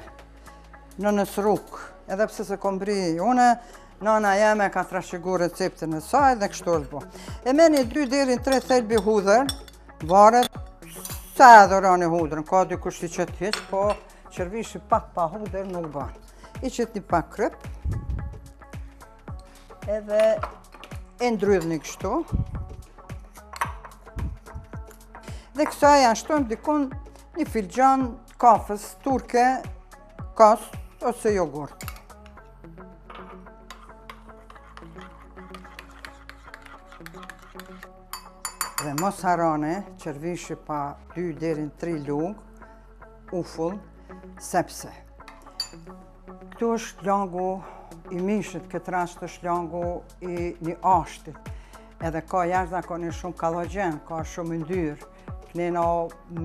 në nësruk, edhe pse se kom bri une, nana jeme ka trashëgu receptën e saj dhe kështu është bo. E meni 2-3 thelbi hudhër, varet sa edhe rani hudhërën, ka dy kushti që t'hiq, po qërvishi pak pa hudhër nuk ban. I qëtë një pak kryp, edhe e ndrydhni kështu. Dhe kësaj ashtojmë dikun një filxhan kafës turke, kas ose jogurt. Dhe mos harane, qërvishi pa 2-3 lugë, ufull, sepse këtu është langu i mishit, këtë rast është langu i një ashtit. Edhe ka jashtëzakonisht shumë kallogjen, ka shumë ndyrë. Knena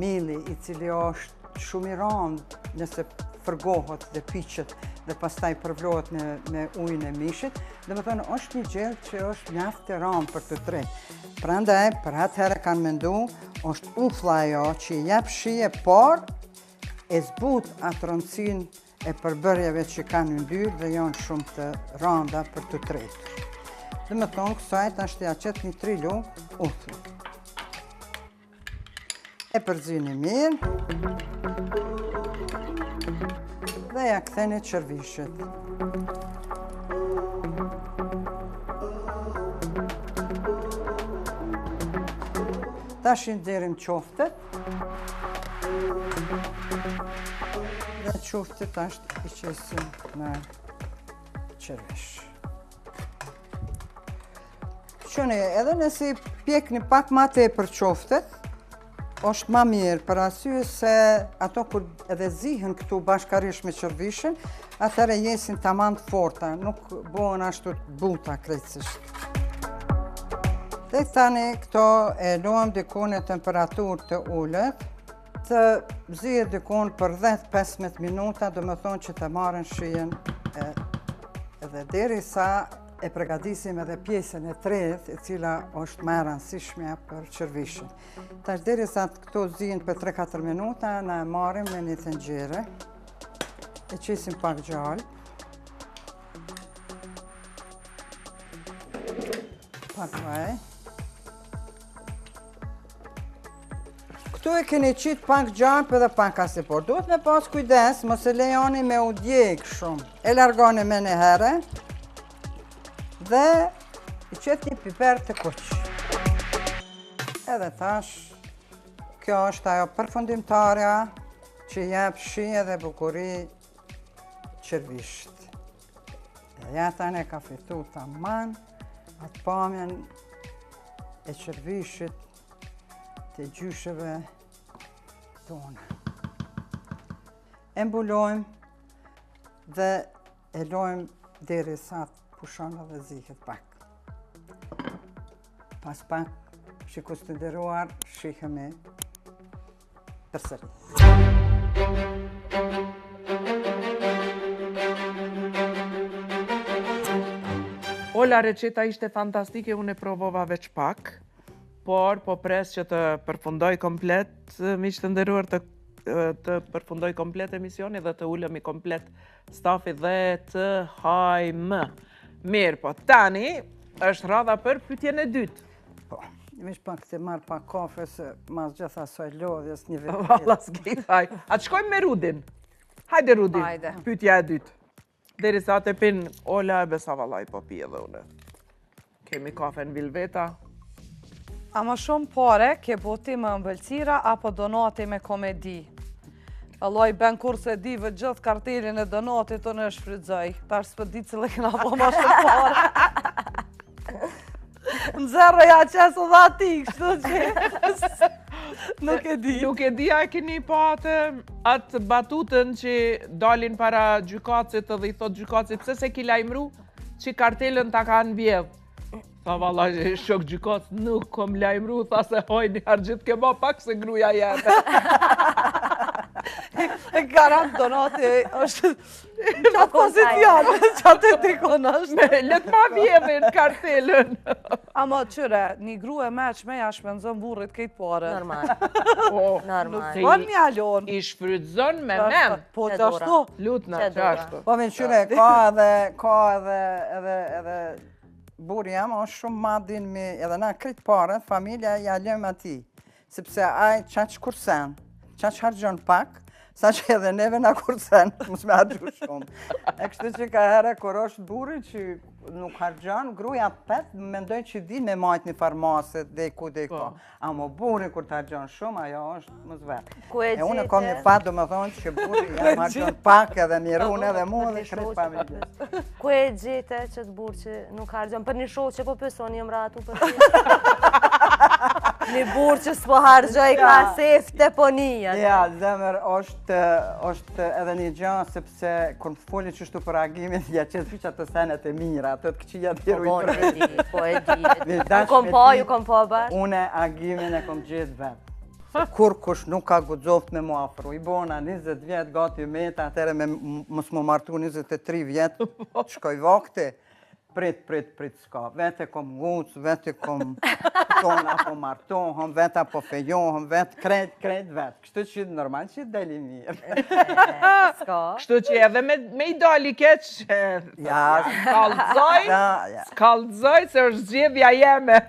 mili i cili është shumë i randë nëse fërgohet dhe piqet dhe pastaj përvlohet me ujnë e mishit, dhe me thënë është një gjellë që është mjaft e randë për të tretë. Prandaj, për atë herë kanë mendu, është ufla ajo që i jep shije, por e zbut atë rëndësin e përbërjeve që kanë ndyrë dhe janë shumë të randa për të tretë. Dhe me thonë kësajt është ja qëtë një 3 lugë ufla. E përzini mirë dhe ja këtheni qërvishit. Tash i nderim qoftet dhe qoftet ashtë i qesim në qërvish. Qëni, edhe nësi pjekni pak ma te për qoftet, është ma mirë, për asyë se ato kur edhe zihen këtu bashkarish me qërvishin, atëre jesin tamam të forta, nuk bohen ashtu të buta krejtësisht. Dhe tani këto e luam dikun e temperaturë të ullët, të zihet dikun për 10-15 minuta, do me thonë që të marrën shijen edhe deri sa e përgatisim edhe pjesën e tretë, e cila është më e rëndësishme për qërvishin. Tash derisa këto zihen për 3-4 minuta, na e marrim në një tenxhere, e qesim pak gjallë, pak vaj. Këtu e keni qitë pak gjallë edhe pak asipor. Duhet me pas kujdes, mos e lejoni me u djegë shumë. E largoni me një herë dhe i qet një piper të kuq. Edhe tash, kjo është ajo përfundimtarja që jep shije dhe bukuri qërvisht. Dhe ja tani ka fitu tamam atë pamjen e qërvishit të gjysheve tona. E mbulojmë dhe e lojmë deri sa të pushon dhe zihet pak. Pas pak, shikus të nderuar, shihemi përsëri. Ola, receta ishte fantastike, unë e provova veç pak, por po pres që të përfundoj komplet, miq të nderuar, të përfundoj komplet emisioni dhe të ulemi komplet stafi dhe të hajmë. Mirë, po tani është radha për pyetjen e dytë. Po, mish pak të marr pak kafe se mas gjitha asaj lodhjes një vetë. Valla s'gjithaj. A të shkojmë me Rudin? Hajde Rudi, pyetja e dytë. Derisa të pin Ola e besa vallaj po pi edhe une. Kemi kafe në Vilveta. A më shumë pare, ke boti me mbëlqira apo donati me komedi? Allah i ben kur se dive gjithë kartelin e donatit të në shfrydzoj. Tash s'pë di cile këna po ma shumë pare. Në zero ja qesë dhe ati, kështu që nuk e di. Nuk e di, a keni pa atë batutën që dalin para gjykatësit dhe i thot gjykatësit pse se ki lajmru që kartelën ta kanë vjedhë. Tha valla, shok gjykatës, nuk kom lajmru, tha se hojni argjit ke ma pak se gruja jeme. E garant donati është qatë pozicion, qatë e tikon është. Lët ma vjedhin kartelën. Ama qyre, një gru e meq me ja shpenzon burrit kejtë pare. Normal. Normal. Po një alon. I shfrydzon me men. Po qashtu. Lutna, qashtu. Po venqyre, ka edhe burri jam është shumë madin me edhe na krit paret, familja ja lëm ati. Sepse aj qaq kursen, qaq hargjon pak, sa që edhe neve na kursen, mos me hargju shumë. E kështu që ka herë kur është burri që nuk hargjon, gruja pet, mendoj që di me majt një farmaset dhe ku dhe ka. Amo burri kur të hargjon shumë, ajo është më zvetë. E unë kom një fat, do më thonë që burri jam hargjon pak edhe mirun edhe mu dhe kret familjes. Ku e gjete që të burë që nuk hargjon? Për një shohë që po pësoni jëm ratu për të. Një burë që s'po hargjoj ka sef deponijën. Ja, zemër është edhe një gjë, sepse kur më foli qështu për agimin, ja qëtë fiqa të senet e mira, të të këqia dhiru i përre. Po e di. Ju kom po bashkë. Une agimin e kom gjithë vetë. Kur kush nuk ka guxoft me mu afru, i bona 20 vjetë gati meta, atere me mos më martu 23 vjetë, shkoj vakti. Prit, s'ka. Vete kom guc, vete kom tona po martohëm, vete po fejohëm, vete kret vetë. Kështu që normal që deli mirë. S'ka. Kështu që edhe me i dali keq, skallëzoj se është zgjedhja jeme.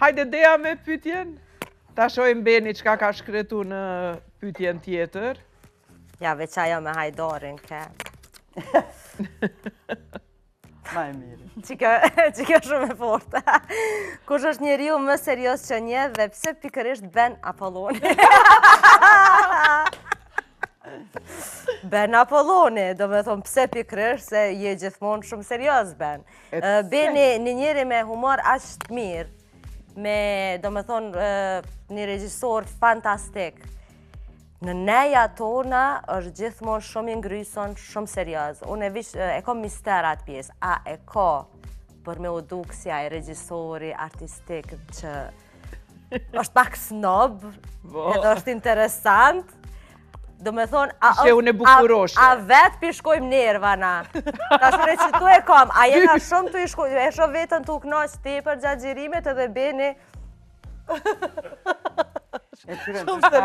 Hajde Dea me pyetjen. Ta shojmë Beni çka ka shkretu në pyetjen tjetër. Ja, veç ajo me Hajdarin ke. Ma e mirë. Që kjo shumë e forte. Kush është njeriu më serios që nje dhe pse pikërisht Ben Apolloni? Ben Apolloni, do me thonë pse pikërisht se je gjithmonë shumë serios Ben. Beni një njeri me humor ashtë mirë, me do me thonë një regjisor fantastik. Në neja tona është gjithmonë shumë i ngryson, shumë serios. Unë e kom mister atë pjesë. A e ka për me u duk si a i regjisori artistik që është pak snob, edhe është interesant. Do me thonë, Ishe unë e bukuroshe. a vetë pishkojmë nerva na. Ta shre që tu e kam, a jena shumë të ishkojmë, e shumë vetën të uknaqë tepër gjatë gjirimet edhe beni. Shumë të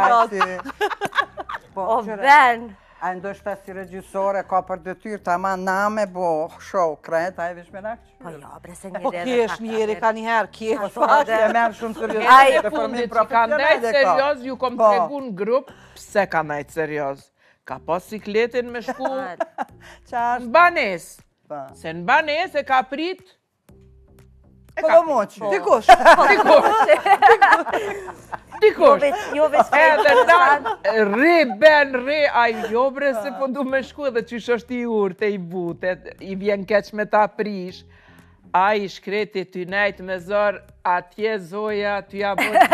O ben. A ndoshta si regjisore ka për detyrë ta ma name bo show kret, a e vish me nakë? Po jo, bre se Po njëri kjesh njeri ka njëherë, kjesh E merë shumë serios. E fundit që ka ndajt serios, ju kom tregu në grup, pse ka ndajt serios? Ka pas sikletin me shku në banes. Se në banes e ka prit... Po do moqë. Dikush. Dikush. Jo veç Edhe na, re, a jo bre se po du me shku edhe qysh është i urte, i butet, i vjen keq me ta prish. A i shkreti ty nejt me zor, atje zoja, ty ja bojt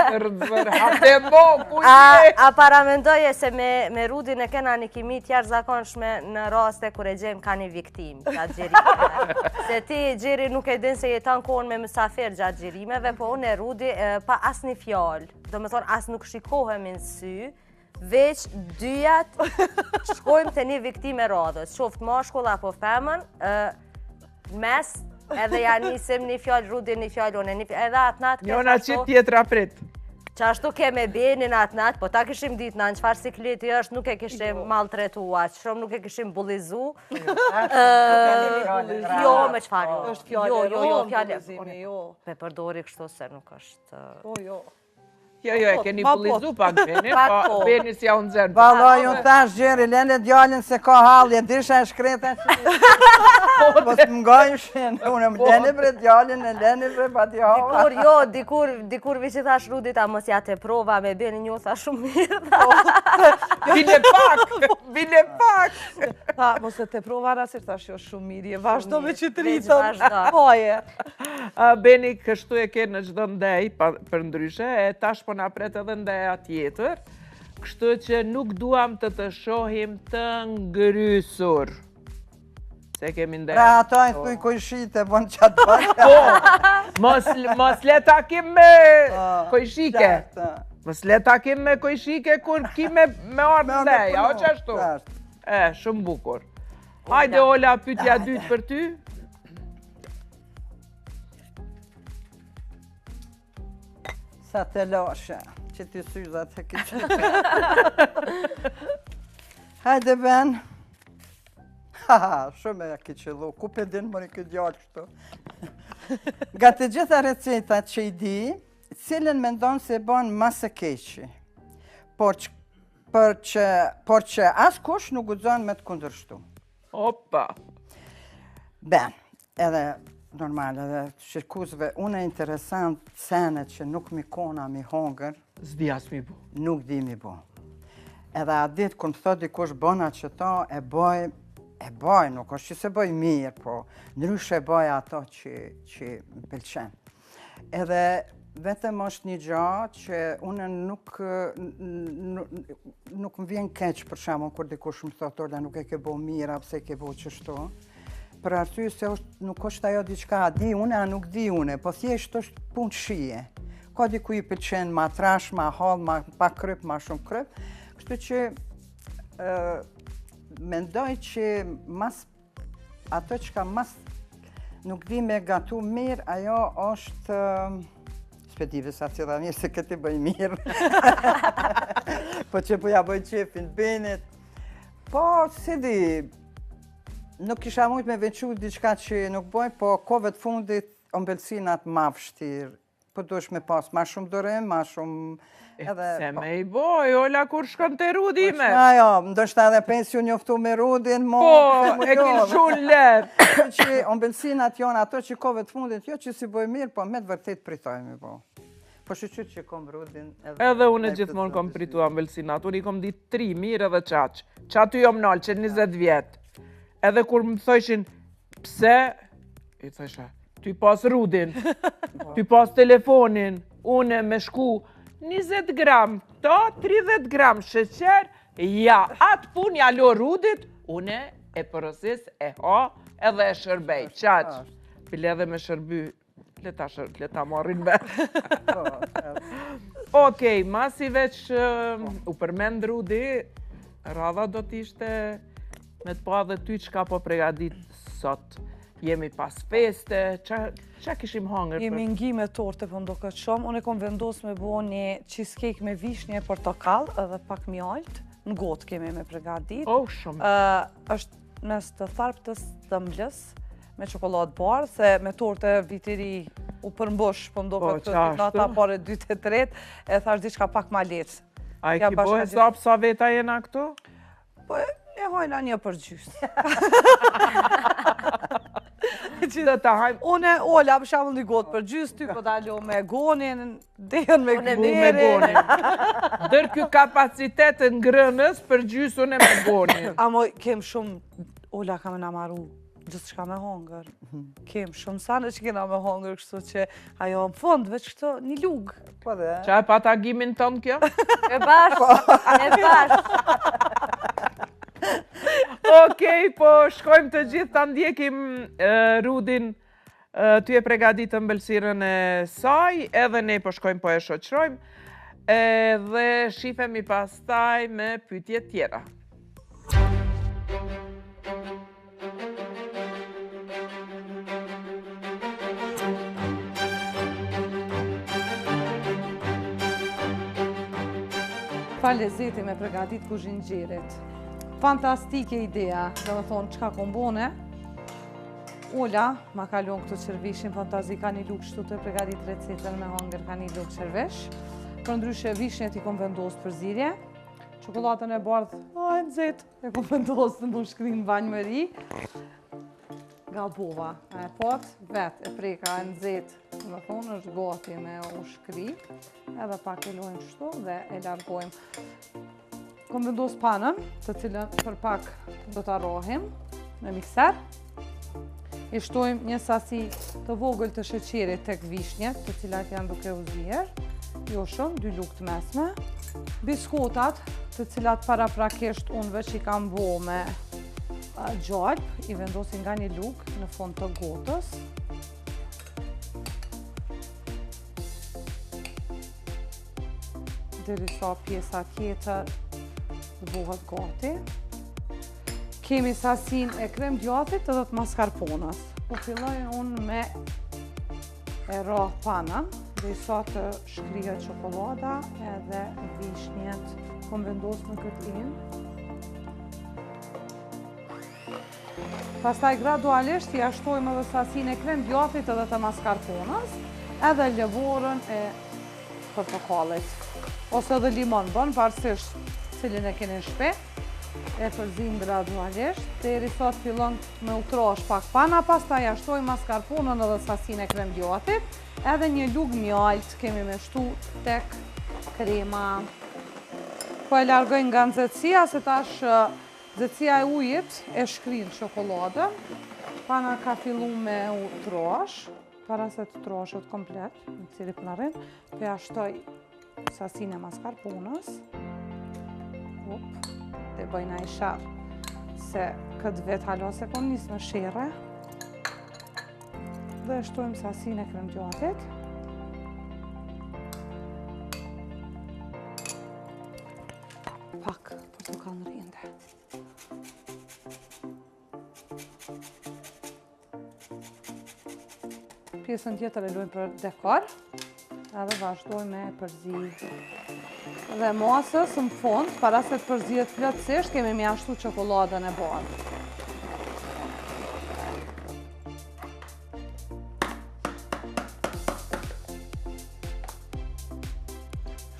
zër, hate mo, ku je? A paramendoje se me Rudin e kena një kimi tjerë zakonshme në raste kër e gjem ka një viktim gjatë gjerimeve. Se ti gjeri nuk e din se jetan kohën me mësafer gjatë gjerimeve, po unë e Rudi pa as një fjallë. Do me thonë as nuk shikohemi në sy, veç dyjat shkojmë të një viktim e radhës. Qoftë mashkull apo femën, mes edhe ja nisim një fjallë Rudin, një fjallë unë, edhe atë natë Njona qitë tjetra prit. Qashtu keme benin atë natë, po ta kishim ditë në qëfar sikleti është, nuk e kishim maltretua, shumë nuk e kishim bullizu. Jo, me qëfar jo. është fjallë Jo, fjallë. Jo. Me përdori kështu se nuk është... Po jo. Jo, e keni bullizu pak Beni, po Beni si ja unë zërë. Valla, ju thash gjeri, lene djallin se ka halje, disha e shkreta që... Po të mgajshin, unë më lene bre djallin, e lene bre pa djallin. Dikur, jo, dikur vi që thash Rudit, a mos ja te prova me Beni një tha shumë mirë. Bile pak. Ta, mos e te prova rasir thash jo shumë mirë, vazhdo me që të Veç rritëm. vazhdo. Poje. Beni kështu e ke në çdo ndej, për ndryshe, e tash po na pret edhe ndeja tjetër, kështu që nuk duam të shohim të ngrysur. Se kemi ndeja. Pra ato e thuj kojshite, bon qatë pak. Po, mos le takim me kojshike. Mos le takim me kojshike kur ki me ardhë ndeja, o qashtu? Shumë bukur. Hajde Ola, pyetja dytë për ty. Sa të lashe, që ti syzat e kiqë. Hajde Ben. Shumë e kiqëllu, ku pe din mëri këtë gjallë kështu. Nga të gjitha recetat që i di, cilën me ndonë se bon masë keqi. Por që as kush nuk guxon me të kundërshtu. Opa. Ben, edhe normal, edhe shirkuzve, unë e interesant senet që nuk mi kona mi hongër, Zdi as mi bu. nuk di mi bu. Edhe a ditë, kër më thot dikush bona që ta, e boj, nuk është që se boj mirë, po ndryshe e boj ato që më pëlqen. Edhe vetëm është një gjatë që unë nuk më vjen keq për shembull kur dikush më thot Ola nuk e ke bo mirë, pse ke bo qështu. Për arsye se nuk është ajo diçka a di une, a nuk di une, po thjesht është punë shije. Ka diku i pëlqen ma trash, ma hall, ma pa kryp, ma shumë kryp. Kështu që mendoj që ato që ka mas nuk di me gatu mirë, ajo është s'pedive sa cila mirë se këti bëj mirë. Po që po ja bëj qefin Benit. Po, si di, nuk kisha mujt me veçu diçka që nuk bëj, po kove të fundit ombelsinat ma vështirë. Po dush me pas ma shumë dorim, ma shumë... Se me i boj, Ola kur shkon të Rudi me. Ajo, ndoshta edhe pensiu njoftu me Rudin, Po, e kinë shumë letë. Që ombelsinat jonë, ato që kove të fundit, jo që si bëj mirë, po me të vërtet pritojmë i bo. Po shqyqyt që kom Rudin... Edhe unë gjithmonë kom pritu ombelsinat, unë i kom ditë 3 mirë edhe qaqë. Qatu jom nalë, që 20 vjetë. Edhe kur më thëshin, pse, i thësha, ty pas Rudin, ty pas telefonin, une me shku 20 gram, to 30 gram sheqer, ja, atë pun ja lo Rudit, une e përësis e ha edhe e shërbej, qaqë. Pile edhe me shërby, leta marrin me. Okej, masi veç u përmend Rudi, Radha do t'ishte me të pa dhe ty çka po pregadit sot. Jemi pas feste, qa kishim hangër? Jemi ngi me torte për ndoket shumë. Unë e kom vendos me bo një cheesecake me vishnje portokall edhe pak mjalt. Në gotë kemi me pregadit. Oh, shumë. Është mes të tharptës tëmblës me çokoladë barë, se me torte vitiri u përmbosh, për ndoket të nata pare 2-3, e thash diçka pak ma letë. A i ki bo hesap sa veta jena këtu? Po e hojna një për gjysë. Une, Ola, për shamull një gotë për gjysë, ty po dallo me gonin, dejen me gonin. Dërë kjo kapacitet në ngrënës, për gjysë une me gonin. Amo, kem shumë, Ola ka me na maru gjithë shka me hongër. Kem shumë sanë që kena me hongër, kështu që ajo në fond, veç këto një lugë. Qa e pa tagimin tënë kjo? E bashkë. Okej, po shkojmë të gjithë të ndjekim Rudin, ty e pregadit të mbëlsirën e saj, edhe ne po shkojmë po e shoqrojmë, edhe shifemi pastaj me pyetje tjera. Pa lezeti me pregadit kuzhingjerit. Fantastike idea, dhe më thonë qka kombone. Ola, ma kalon këtu qërvishin, fantazi ka një lukë shtu të pregadit recetën me hangër ka një lukë qërvish. Për ndryshe vishnjet i kom vendosë për zirje. Çokoladën e bardhë, e nëzit, e kom vendosë në shkrinë banjëmëri. Gabova, e pot, vetë, e preka e nëzit, dhe më thonë është gati me u shkri. Edhe pak e lojmë shtu dhe e largojmë. Kom vendos panën, të cilën për pak do të arrohim me mikser. I shtojmë një sasi të vogël të sheqerit tek vishnjet, të cilat janë duke u zier. Jo shumë, 2 lugë të mesme. Biskotat, të cilat paraprakisht unë veç i kam bo me gjalp, i vendosin nga një lugë në fund të gotës. Derisa pjesa tjetër të bëhet gati. Kemi sasin e krem djathit edhe të mascarpones. Po filloj unë me e rrah panën, derisa të shkrihet çokolada edhe vishnjet. Kom vendos në këtë inë. Pastaj gradualisht i ashtojmë edhe sasin e krem djathit edhe të mascarpones, edhe lëvorën e portokallit. Ose edhe limon bën, parsisht cilin e keni në shtëpi. E përzim gradualisht, derisa të fillon me u trosh pak pana, pastaj ashtojmë mascarponën edhe sasin e krem djathit, edhe një lugë mjalt kemi me shtu tek krema. Po e largojnë nga nxehtësia, se tash nxehtësia e ujit e shkrin çokoladën. Pana ka fillu me u trosh, para se të troshet komplet, në cili për në rrinë, po ja ashtoj sasin e mascarponës. Dhe bëjna i sharë, se këtë vetë halo se kon njës në shere. Dhe shtojmë sasin e krem djathit. Pak portokall në rinde. Pjesën tjetër e lujmë për dekor, edhe vazhdojmë me përzi. Dhe masës në fund, para se të përzihet plotësisht, kemi mjashtu çokoladën e bardhë.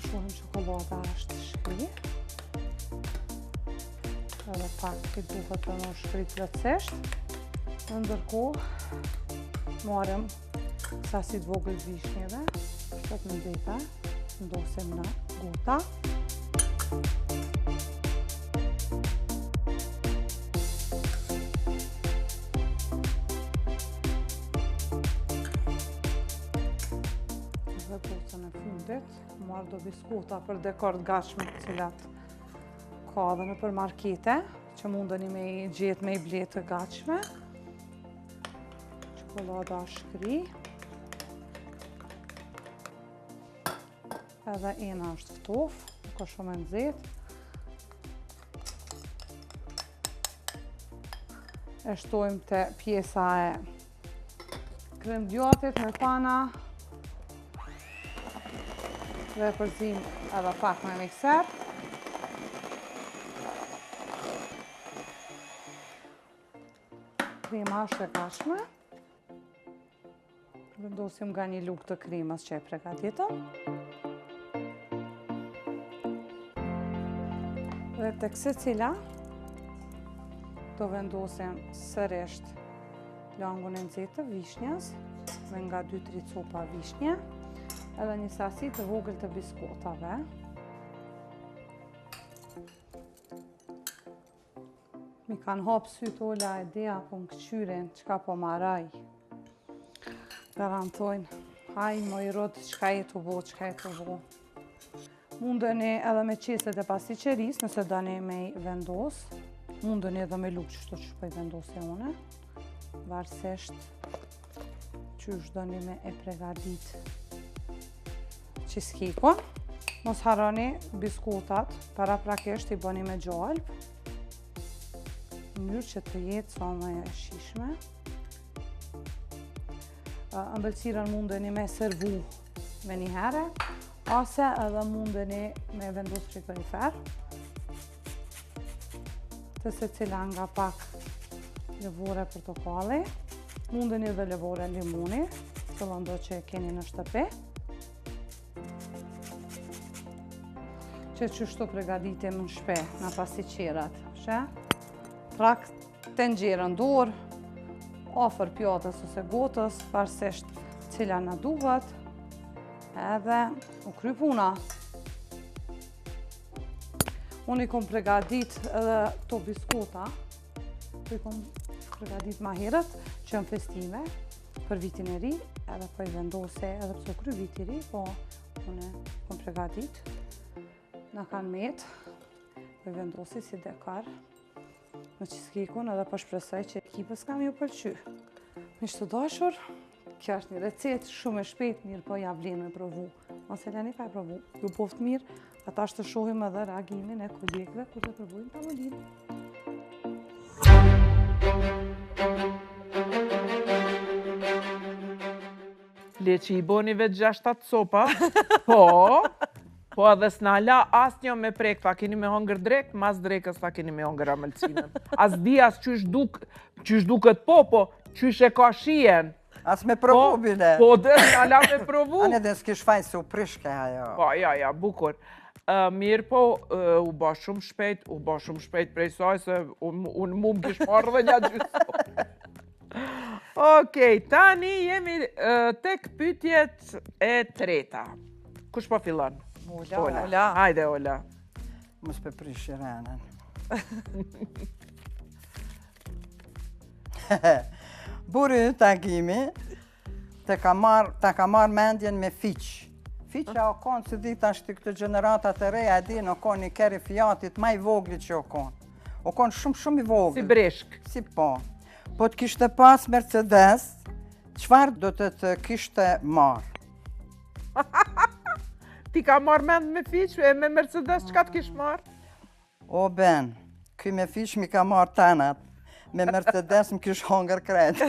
Shojmë çokolada është shkri. Edhe pak i duhet të në shkri plotësisht. Ndërkohë, marrim sasit vogël vishnjeve, shtot në dita, ndosim në gota. Dhe bocën e fundit, marrë do biskota për dekor të gatshme të cilat ka edhe në për markete, që mundeni me i gjetë me i bletë të gatshme. Çokolada shkri. Edhe ena është ftof, nuk është shumë e nxehtë. e shtojmë të pjesa e kremdjatit me pana dhe përzim edhe pak me mikser. Krema është e gatshme. Vendosim nga një lugë të kremës që e pregaditëm. Dhe të secila do vendosim sërisht langun e nxehtë të vishnjës me nga 2-3 copa vishnje edhe një sasi të vogël të biskotave. Mi kanë hapë sytë ola e dea po më këqyrin qka po maraj. Garantojnë, haj më i rodë qka e të bo, qka e të bo. Mundëni edhe me qeset e pasliqeris, nëse dani me i vendos. Mundëni edhe me lukë qështu që shpoj vendosje une. Varsesht qysh dani me e pregadit cheesecake-un. Mos harroni biskotat, para prakisht i bëni me gjalp. Në mënyrë që të jetë sa më e shishme. Ëmbëlsirën mundeni me servu me një herë, ose edhe mundeni me vendos frigorifer. Të secila nga pak lëvore portokalli, mundeni edhe lëvore limoni, qëllëndo që keni në shtëpi. Që qështu pregaditim në shpe, në pasliqerat, she? Prak tenxherën dorë, ofër pjatës ose gotës, varsisht cila na duhet, edhe u kry puna. Unë i kom pregadit edhe to biskota, i kom pregadit ma herët, që në festime, për vitin e ri, edhe po i vendose edhe pëse u kry vit i ri, po unë kom pregadit, na kanë metë, po i vendosi si dekar, në cheesecake-un edhe po shpresoj që ekipës kam ju pëlqy. Miq të dashur, kjo është një recetë shumë e shpejtë, mirë po ja vlen me provu. Mos e lani pa e provu. Ju poft mirë, ata të shohim edhe reagimin e kolegëve kur të provojnë tavolinë. Le që i boni vetë 6-7 sopa, po edhe s'na la asnjë me prek, ta keni me hongër drek, mas drekës ta keni me hongër amëlsinën. As di as qysh duket po qysh e ka shijen. As me provu bile. Po dhe s'na la me provu. Ane dhe s'kish faj se u prishke ajo. Po, ja, bukur. Mirë po, u ba shumë shpejt prej saj, se unë mu më kish marrë dhe një gjysë. Okej, tani jemi tek pyetjet e treta. Kush po fillon? Ola. Hajde, Ola. Mos pe prish Irenën. Buri takimi ta ka marr mendjen me fiq. Fiqa o konë, si di tash të këtë gjeneratat e reja, e di në konë një keri fjatit ma i vogli që o konë. O konë shumë i vogli. Si breshk. Si po. Po të kishte pas Mercedes, qëfar do të kishte marë? Ti ka marrë mend me fiq, e me Mercedes qka të kish marrë? O ben, këj me fiq mi ka marrë tanat, me Mercedes më kish hongër kretë.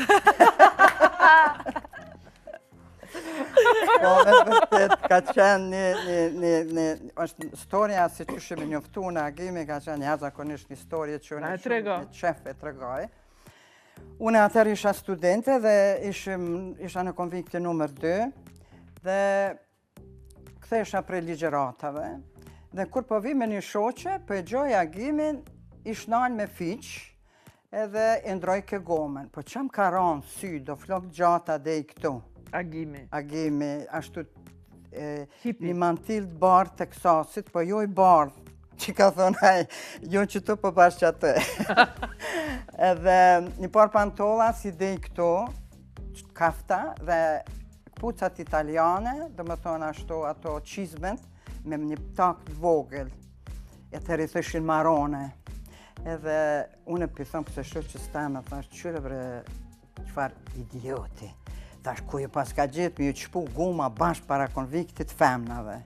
Po, me vërtet, ka qenë është historia si që shemi njoftu në agimi, ka qenë jashtëzakonisht një historie që unë shumë qef e tregoj. Unë atër isha studente dhe isha në konvikti nëmër 2 dhe kthesha prej ligjeratave. Dhe kur po vi me një shoqe, po e gjoj agimin, ish nalë me fiq edhe e ndroj ke gomen. Po që më ka ranë sy, do flok gjata dhe i këtu. Agimi, ashtu një mantil të bardh të kësasit, po jo i bardh, që ka thonë haj, jo që tu po bashkë që atë. Edhe një par pantolla si dhe i këtu, kafta dhe këpucat italiane, dhe më thonë ashtu ato qizment, me një tak të vogël, e të rithëshin marone. Edhe unë e pithon pëse shumë që stana, thash, qyre bre, qëfar idioti. Thash, ku ju pas ka gjithë, mi ju qëpu guma bashkë para konviktit femnave.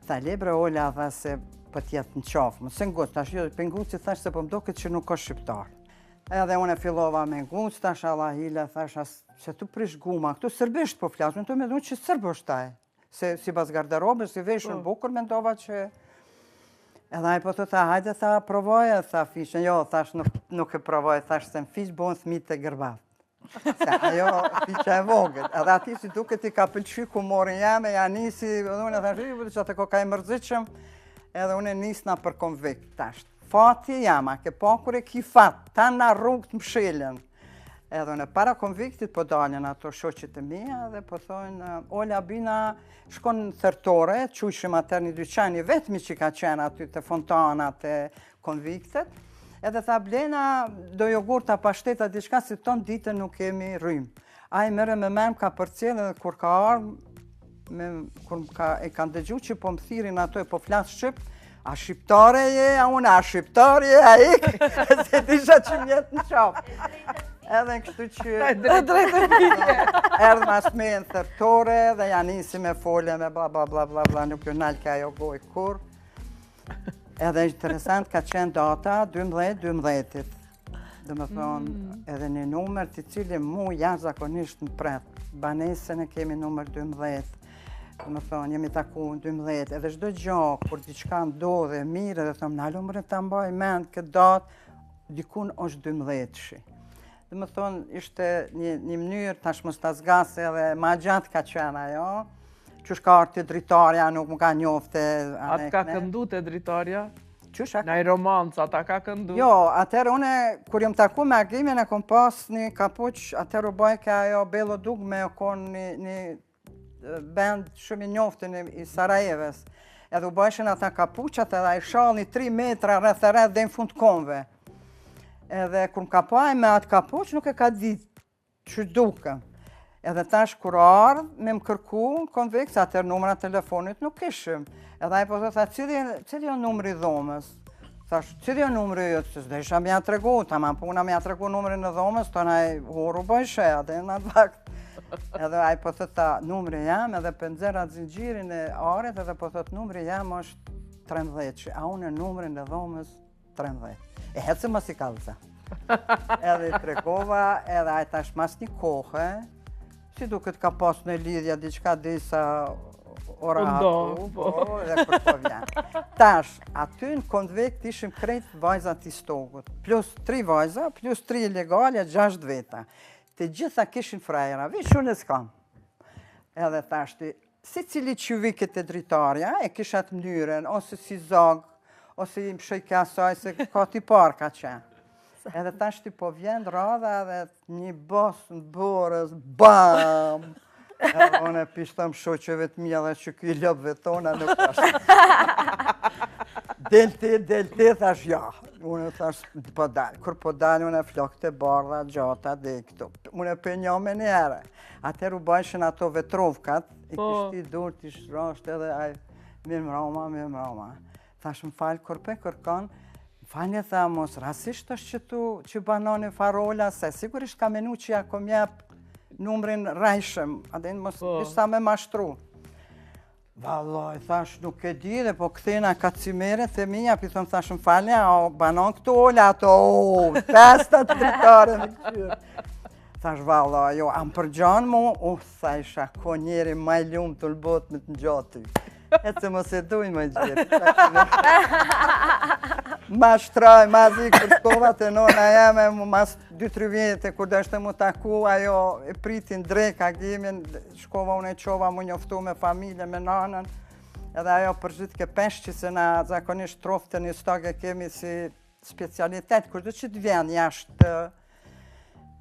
Tha, lebre Ola, tha se për tjetë në qafë, më se ngos, thash, jo, penguci thash se për mdo këtë që nuk ka shqiptar. Edhe unë e fillova me ngusë, tash Allahile, thash se tu prish guma, këtu sërbisht po flasë, të me dhënë që sërbë është taj. Se si bas garderobës, si veshën bukur, me ndova që... Edhe ai po të tha, hajde, tha, provoje, tha fishën, jo, thash nuk e provoje, thash se në fish bonë thmit të gërbat. Se ajo fiqa e vogët, edhe ati si duke ti ka pëlqy ku morin jame, ja nisi, unë e thash, që atë ko ka i mërzitshëm, edhe unë e nisna për konvikt, tash. Fati jama, ke pakur e ki fat, ta na rrugë të mshilën. Edhe unë para konviktit po daljen ato shoqit e mija dhe po thonë, Ola bina shkon në thërtore, qushim atër një dyqani vetëmi që ka qenë aty të fontanat e konviktet, edhe tha blena do jogurta pashteta diçka si ton ditën nuk kemi rrymë. A i mërë me memë ka përcjellë edhe kur ka ardhë, kur e kanë dëgju që po më thirin ato e po flasë shqip, a shqiptare je, a unë a shqiptare je, a ikë, se disha që mjetë në qapë. Edhe në kështu që... Erdhë mas me në thërtore dhe janë nisi me folje me bla bla bla bla bla, nuk ju nalë ka jo goj kur. Edhe interesant ka qenë data 12-12-it. Dhe më thonë, edhe një numër të cili mu jashtëzakonisht në pret. Banesën e kemi numër 12. Dhe më thonë, jemi taku në 12. Edhe çdo gjë, kur diçka ndodhe mirë, dhe thonë, nalë umre të mbaj mend këtë datë, dikun është 12-shi. Dhe më thonë, ishte një mënyrë, tash mos ta zgase edhe ma gjatë ka qenë ajo, qysh ka artë të dritarja, nuk më ka njofte. Atë ka këndu të dritarja? Qysh a? Në i romancë, ata ka këndu? Jo, atër une, kur jëm taku me Agimin, e kom pas një kapuq, atër u bajke ajo Belo Dugme, o konë një band shumë i njoftin i Sarajeves. Edhe u bajshin ata kapuqat edhe i shalni 3 metra rreth e rreth dhe në fund konve. Edhe kur më kapaj me atë kapuq, nuk e ka ditë që duke. Edhe tash kur ardhë me më kërku në konvikt, se atër numrat telefonit nuk ishim. Edhe a i po të tha, cili jo numri dhomës? Thash, cili jo numri jëtë, se s'de isha mja të regu, ta ma puna mja të regu numri në dhomës, të na i horu bëjshe, atë e në atë vakt. Edhe a i po të tha, numri jam, edhe pëndzera zingjirin e aret, edhe po të numri jam është 13, a unë e numrin e dhomës 13. E hecë më si kalëza. Edhe i tregova, edhe a i tash mas një kohë, si duket ka pas në lidhja diçka disa oratu, dhe kur po vjen. Tash, aty në konvikt ishim krejt vajzat i stogut, plus 3 vajza, plus 3 ilegale, 6 veta. Të gjitha kishin frajera, vish unë e s'kam. Edhe tash, si cili që vikit e dritarja, e kishat mënyren, ose si zog, ose i më shëjke asaj se ka t'i par ka qenë. Edhe tash ti po vjen radha dhe një bos në borës, bam! Edhe unë e pishtëm shoqeve të mija dhe që këj lëbëve tona nuk ashtë. Delti, thash ja. Unë thash po dalë. Kur po dalë, unë e flokët e bardha, gjata dhe këto. Unë e për një me njëre. Atër u bajshin ato vetrovkat, i kështi dur t'i shrasht edhe aj, mirë mroma. Thash më falë, kërkon, falë e tha, mos rasisht është që banoni farola, se sigurisht ka menu që ja kom jep numrin rajshëm, adin mos ishta me mashtru. Valloj, thash, nuk e di dhe po këthina ka cimeret e minja, pitëm thash më falë, banon këtu ola ato, festat dritare në këqyrë. Thash, valloj, jo, am përgjan mu, tha isha, ko njeri maj lumë të lbot me të njoti. E të mos e duj më gjithë. Ma shtraj, ma zi kërstovat e nona jeme, mas 2-3 vjetë, kur dështë mu taku, ajo e pritin drek Agimin, shkova unë e qova mu njoftu me familje, me nanën, edhe ajo përgjit ke peshë që se na zakonisht trofte një stogë kemi si specialitet, kur do që të vjen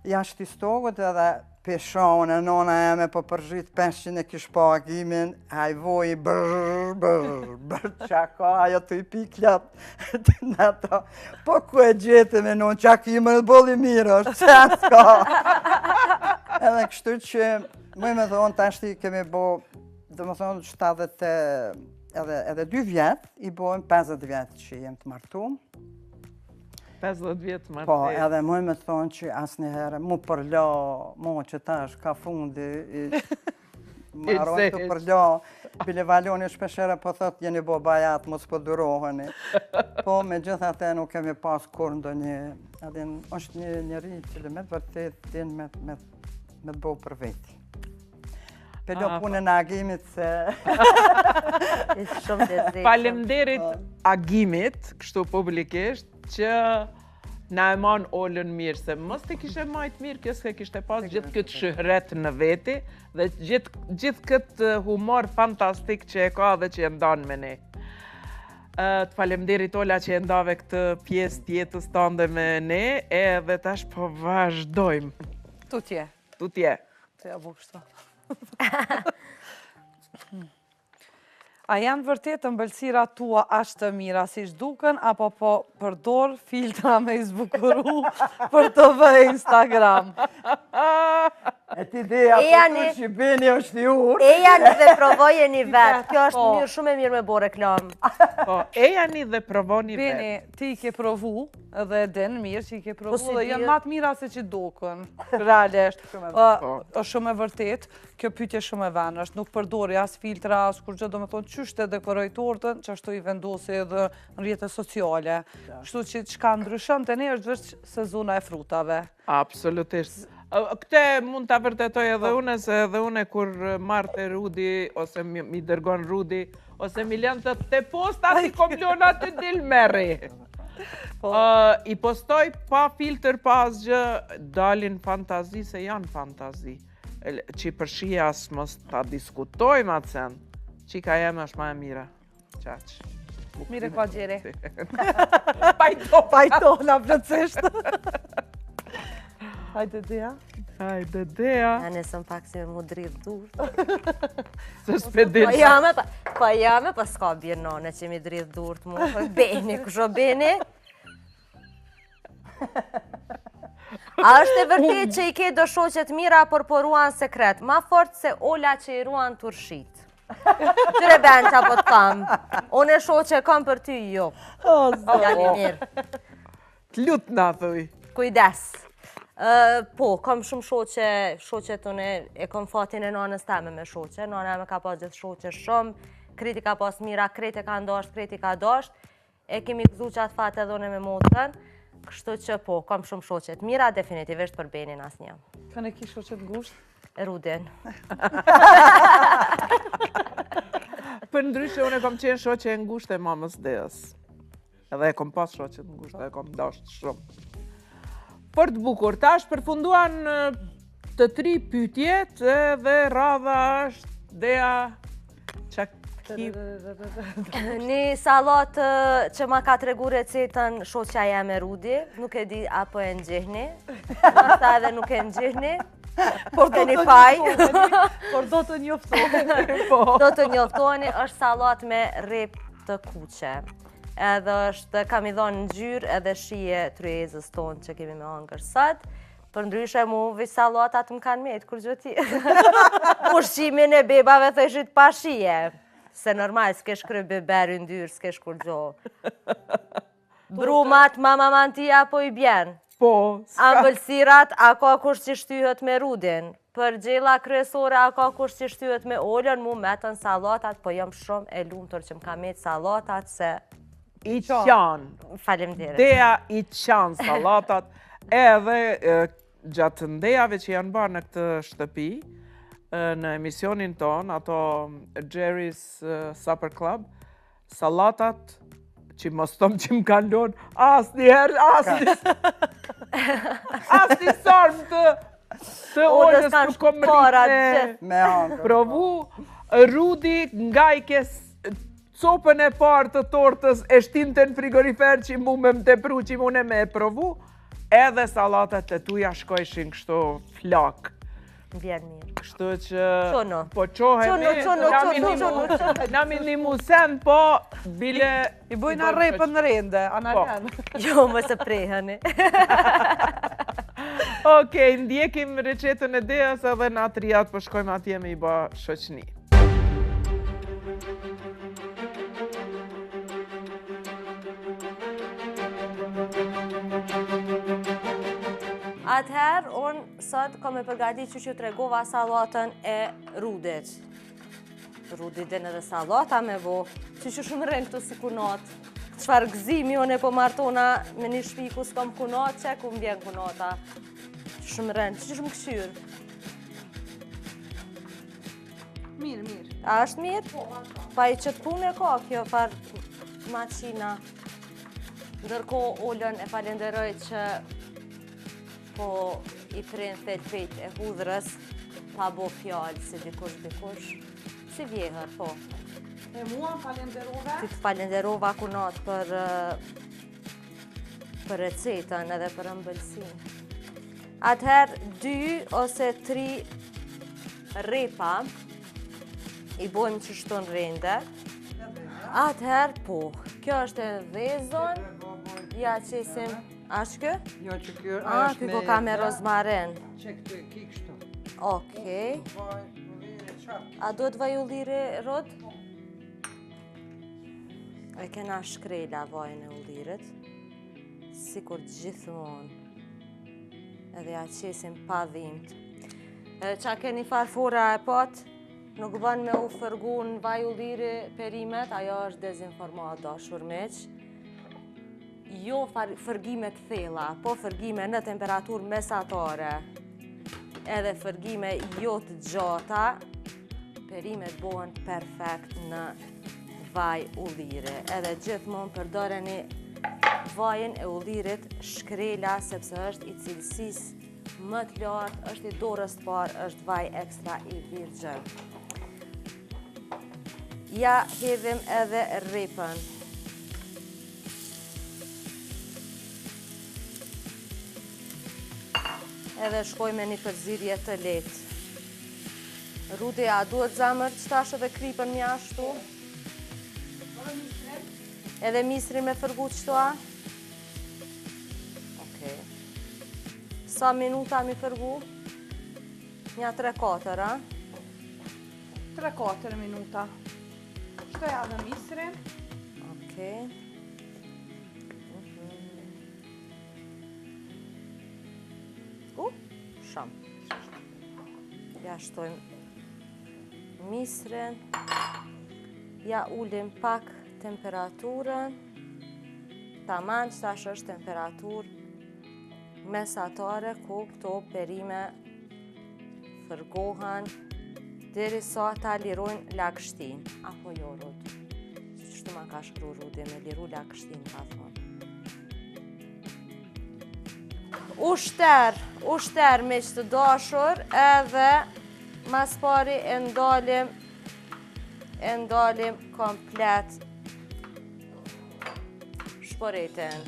jashtë i stogut edhe peshon e nona jeme po përgjit peshqin e kish po Agimin, a i voj brrrr, qaka, ajo të i pikljat në ato, po ku e gjete me non, qak i më në boli mirë është, se s'ka. Edhe kështu që, më me thonë, tashti kemi bo, dhe më thonë, 70, edhe 2 vjetë, i bojmë 50 vjetë që jem të martum. 50 vjetë martet. Po, edhe muj me thonë që asë një herë, mu përlo, mu që tash ka fundi, marrojnë të përlo, bile valoni shpeshere po thotë jeni bo bajat, mos po duroheni. Po, me gjitha te nuk kemi pas kur ndo një Edhe është një njeri që me të vërtet din me të bëu për veti. Pelo punën e agimit se... Faleminderit agimit, kështu publikisht, që na e man Olën mirë, se mos të kishe majt mirë, kjo s'ke kishte pas gjithë këtë shëhret në veti, dhe gjithë këtë humor fantastik që e ka dhe që e ndanë me ne. Të faleminderit Ola që e ndave këtë pjesë tjetës tënde me ne, edhe tash po vazhdojmë. Tutje. Të ja bu kështu. A janë vërtet të mbëlsira tua ashtë të mira si shduken, apo po përdor filtra me izbukuru për të vë Instagram? E ti ideja për të që Beni është i urë. E janë dhe provojeni vetë, kjo është njërë shumë e mirë me bo reklam. Po, e janë dhe provoni vetë. Beni, ti i ke provu, edhe den mirë që i ke provu, dhe janë matë mira se që duken, realisht. është shumë e vërtet, kjo pyetje shumë e venë, është nuk përdori as filtra, as kur gjë do me thonë qyshte dekoroj tortën, që ashtu i vendosi edhe në rrjetet sociale. Kështu që çka ndryshon të ne është veç sezona e frutave. Absolutisht. Këte mund të vërtetoj edhe une, se edhe une kur marrë Rudi, ose mi dërgon Rudi, ose mi lënë të posta si komplonat të dilmeri. I postoj pa filter, pa asgjë, dalin fantazi, se janë fantazi. Që për shia as mos ta diskutojmë atë sen. Qika jeme është ma e mira. Qaq. Mire ka gjeri. Pajto, na plëtsisht. Hajde Dea. Ja nesëm pak si me mu dritë durët. Se s'pedin. Pa jame, pa s'ka bjerë nane që mi dritë durët mu. Beni, kusho Beni? A është e vërtet që i ke do shoqet mira, por ruan sekret, ma fort se Ola që i ruan turshit. Qëre ben që apo të kam. Unë e shoqe kam për ty, jo. Janë i mirë. T'lut na thuj. Kujdes. Po, kam shumë shoqet unë e kom fatin e nanës teme me shoqe. Nana me ka pas gjithë shoqe shumë, kreti ka pas mira, kreti ka ndasht, kreti ka dasht. E kemi gëzu që atë fatë edhe unë me motën. Kështu që po, kam shumë shoqet mira, definitivisht për Benin as një. Kanë e ki shoqet ngusht? Rudin. Për ndryshe, unë e kom qenë shoqe e ngusht e mamës Deës. Edhe e kom pas shoqet ngusht, edhe e kom dasht shumë. Për të bukur, tash përfunduan të 3 pyetjet edhe radha është Dea Një salatë që ma ka tregu recetën shoqja jam e Rudi, nuk e di apo e ngjihni, nështë edhe nuk e ngjihni, por do të njoftoni. Do të njoftoni, është salatë me rep të kuqe. Edhe është kam i dhonë në gjyrë edhe shije tryezës tonë që kemi me hangër sot. Për ndryshe mu vi salatat më kanë metë, kur gjë ti. Ushqimin e bebave të ishit pa shije. Se normal, s'ke shkry beber i ndyrë, s'ke shkur gjo. Brumat, mamaman tia po i bjen. Po. Ambëlsirat, a ka kush që shtyhet me Rudin. Për gjela kryesore, a ka kush që shtyhet me Olën, mu metën salatat, po jam shumë e lumëtur që më ka metë salatat, se... I qanë. Faleminderit. Dea i qanë salatat, edhe gjatë ndejave që janë barë në këtë shtëpi, në emisionin ton, ato Jerry's Supper Club, salatat që mos tom që më kanë lonë, asni sarmë të Olës për komërit me provu. Rudi nga i kes copën e parë të tortës e shtinte në frigorifer që mu me më tepru që mu ne me e provu, edhe salatat të tuja shkojshin kështu flak. Vjen mirë. Kështu që... Qono. Po qohemi. Nami një musen, po bile... I bujna repën në rende, analen. Jo, më se prehani. Okej, ndjekim recetën e Deas edhe në atë riat për shkojmë atje me i ba shoqni. Atëherë, unë sot kom e përgati që të regova salatën e Rudit. Rudi din edhe salata me vo, që shumë rënë këtu si kunat. Qfar gëzimi unë e po martona me një shpi ku s'kom kunat, që ku m'bjen kunata. Shumë rëndë, që shumë këshyrë? Mirë. A është mirë? Pa i qëtë punë e ka kjo far maqina. Ndërko ullën e falenderoj që po i prind thelpejt e hudrës, pa bo fjallë si dikush. Si vjehër, po. E mua falenderove? Ty të falenderova kunat për recetën edhe për ëmbëlsin. Atëherë 2 ose 3 repa i bojmë që shton rende. Atëherë, po, kjo është e vezon, ja qesim, ashtë kë? Jo që kjo Kjo ko ka me rozmarin. Që këtë ki kështu. Okej. A duhet vaj ulliri, Rod? E kena shkrela vajën e ullirit, si kur gjithmonë, edhe ja qesim pa dhimt. Qa keni farfora e pot, nuk bën me u fërgu në vaj ulliri perimet, ajo është dezinformat dashur meq. Jo fërgime të thella, po fërgime në temperaturë mesatare, edhe fërgime jo të gjata, perimet bohen perfekt në vaj ulliri. Edhe gjithmonë përdoreni vajin e ullirit shkrela, sepse është i cilësis më të lartë, është i dorës të parë, është vaj ekstra i virgjën. Ja hedhim edhe repën. Edhe shkoj me një përzirje të letë. Rudi, a duhet zamër që tash edhe kripën mjashtu? Edhe misri me fërgu qëto a? Okej. Sa minuta mi fërgu? Nja 3-4, a? 3-4 minuta. Shtoja dhe misrin. Okej. Shumë. Ja shtojmë misrin. Ja ullim pak temperaturën. Taman që tash është temperaturë mesatare ku këto perime fërgohen deri sa ta lirojnë lagështin. Apo jo, Rud? Qështu ma ka shkru Rudi me liru lagështin, ka thonë. Ushter me që të dashur, edhe mas pari e ndalim komplet shporetin.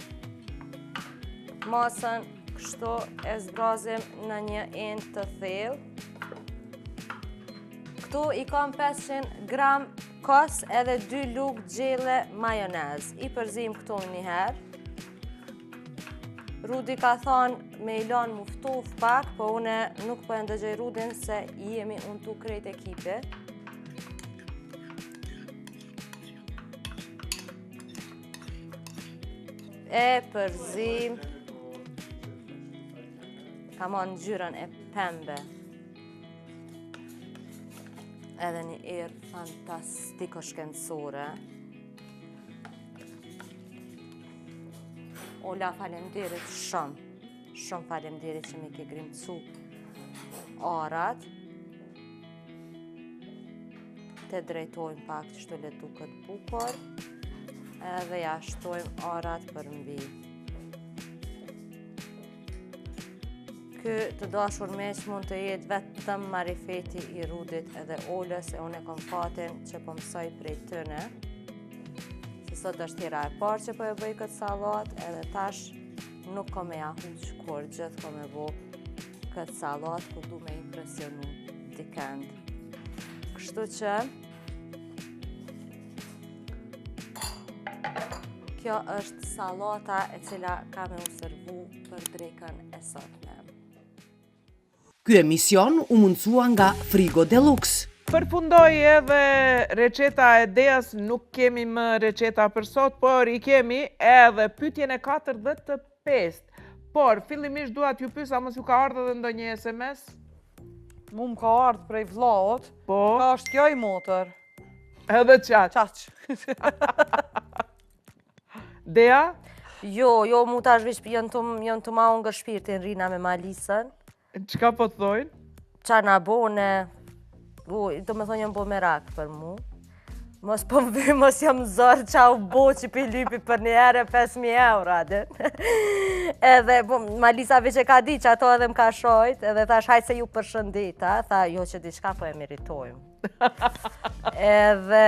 Masën kështu e zbrazim në një end të thellë. Këtu i kam 500 gram kos edhe 2 lugë gjelle majonez. I përzim këtu njëherë. Rudi ka thonë me i lanë muftuf pak, po une nuk po e ndëgjoj Rudin se jemi unë tu krejt ekipi. E përzim. Ka marrë ngjyrën e pembe. Edhe një erë fantastiko shkencore. Ola, falemderit shumë. Shumë falemderit që mi ke grimcu arat. Te drejtojmë pak që shtu le duket bukur. Edhe ja shtojmë arat për mbi. Ky të dashur meq mund të jetë vetëm marifeti i Rudit edhe Olës, e unë e kom fatin që po mësoj prej tëne. Se sot është hera e parë që po e bëj këtë salat, edhe tash nuk kom e ahuq kur gjithë kom e bo këtë salat, ku du me impresionu dikend. Kështu që kjo është salata e cila ka me u servu për drekën e sotme. Ky emision u mundësua nga Frigo Deluxe. Përfundoj edhe receta e Deas, nuk kemi më receta për sot, por i kemi edhe pyetjen e 45. Por, fillimisht dua t'ju pyes, a mos ju ka ardhur edhe ndonjë SMS? Mu më ka ardhë prej vllaut, Po, ka është kjo i motor. edhe qaq. Qaq. Dea? Jo, mu tash vish janë të ma unë nga shpirtin rina me Malisën. Qka po të thojnë? Qa na bone, do me thonë jam bo merak për mu. Mos po më vy, mos jam zorë qa u bo që pi lypi për një herë 5.000 euro, adin. Edhe Malisa veç e ka di që ato edhe më ka shojt, edhe thash hajtë se ju përshëndeta, tha jo që diçka po e meritojmë. Edhe,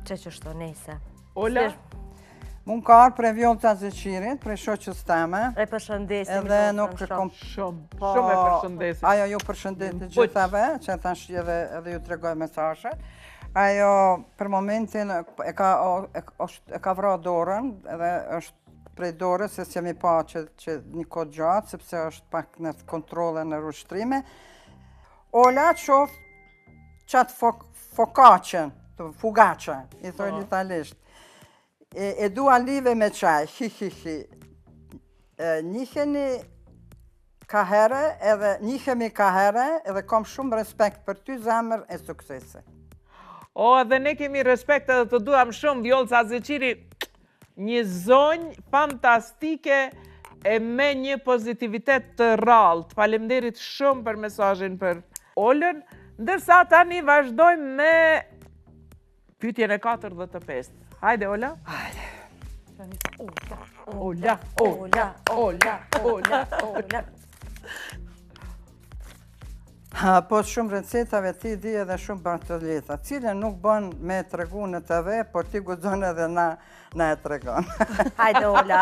që shto nejse. Ola? Mun ka arë prej Vjolta Zeqirit, prej shoqës teme. E përshëndesim. Edhe nuk kom... Shumë e përshëndesim. Ajo ju përshëndet të gjithave, që tash edhe ju tregoj mesazhet. Ajo për momentin e ka vra dorën, edhe është prej dorës, se s'jemi pa që një kohë gjatë, sepse është pak në kontrole në rushtrime. Ola qof qatë fokaqen, fugaqen, i thojnë italisht. E dua live me qaj, njihemi ka herë, edhe kom shumë respekt për ty zemër e suksese. O, edhe ne kemi respekt edhe të duam shumë, Vjolca Zeqiri, një zonjë fantastike e me një pozitivitet të rallë. Faleminderit shumë për mesazhin për Olën, ndërsa tani vazhdojmë me pyetjen e 45. Hajde, Ola. Hajde. Ola. Po shumë recetave ti di edhe shumë bartoleta, cilën nuk bën me tregu në TV, por ti guxon edhe na e tregon. Hajde, Ola.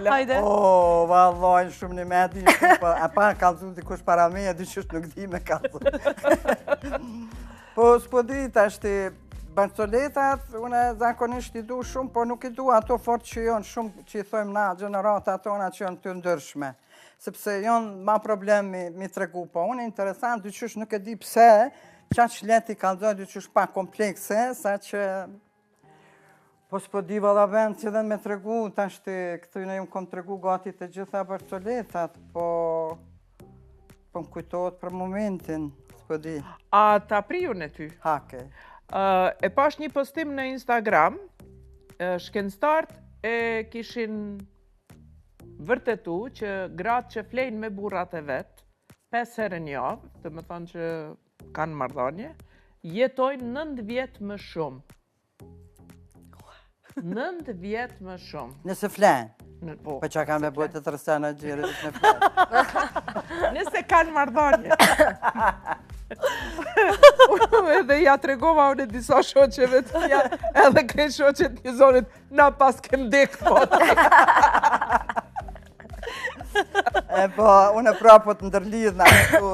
Hajde. O, vallaj, shumë një me di, a pa kallzu dikush para me, e dyqysh nuk di me kallzu. Po s'po di tash ti, bartoletat, une zakonisht i du shumë, po nuk i du ato fort që jonë shumë, që i thojmë na, gjenerata tona që jonë të ndërshme. Sepse jonë ma problemi mi tregu, po unë interesant, dyqysh nuk e di pse, qa që leti kalzoj dyqysh pa komplekse, sa që po s'po di valla vend që dhe me tregu, tash të këtujnë ju më kom tregu gati të gjitha bartoletat, po më kujtojt për momentin, s'po di. A ta priju në ty? Hake. E pash një postim në Instagram, shkencëtarët e kishin vërtetu që gratë që flejnë me burrat e vetë, 5 herë në javë, të më thonë që kanë marrëdhënie, jetojnë 9 vjetë më shumë. 9 vjetë më shumë. Nëse flenë? Po që ka me bojtë të tërsa në gjire në flenë. Nëse kanë marrëdhënie. Edhe ja tregova unë disa shoqeve të tja, edhe krej shoqet një zonit, na pas kem dekë po. Po, unë prapo të ndërlidh në ato,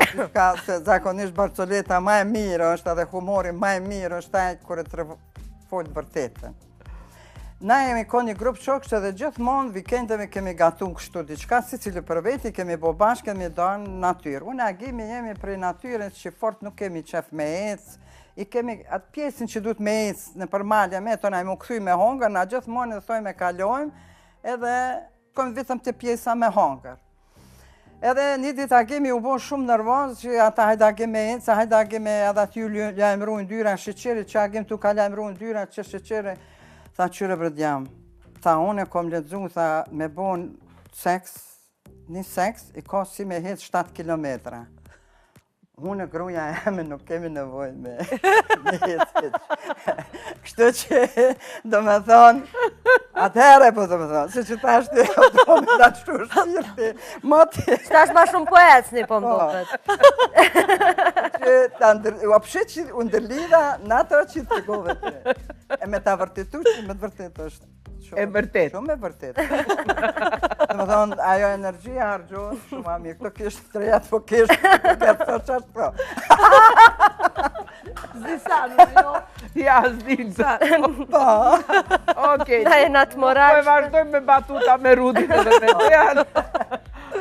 se zakonisht barcoleta ma e mirë është, edhe humori ma e mirë është ajë kërë të folë vërtetën. Na jemi ko një grupë qokështë edhe gjithmonë vikendeve kemi gatu kështu diqka, si cili për veti kemi bo bashkë, kemi donë natyrë. Unë agimi jemi prej natyrën që fort nuk kemi qef me ecë, i kemi atë pjesin që duhet me ecë në përmalja me tona i mu këthuj me hongër, na gjithmonë edhe thoj me kalojmë, edhe kom vitëm të pjesa me hongër. Edhe një dit agimi u bo shumë nervoz që ata hajda agim me ecë, hajda agim me edhe aty lajmërujnë dyra shqeqeri, që agim tu ka lajmërujnë dyra që shqeqeri. Tha qyre brdjam, tha unë e kom ledzu, tha me bon seks, një seks, i ka si me hetë 7 kilometra. Unë e gruja eme nuk kemi nevoj me hetë. Kështu që, do me thonë, atëhere po do me thonë, se që ta është do me da qështu shqirti, moti. Qëta është ma shumë poetës një po mbopet. O pëshet që u ndërlida në ato që të regove të. E me ta vërtetu që me të vërtet është. E vërtet. Shumë e vërtet. Dhe më thonë, ajo energjia hargjohë shumë a mirë. Këto kishtë të rejat, po kishtë të këtë të qatë pro. Zdisanë, jo? Ja, zdinë. Po. Okej. Da e në të moraqë. Po e vazhdojmë me batuta me Rudin edhe me Dejan.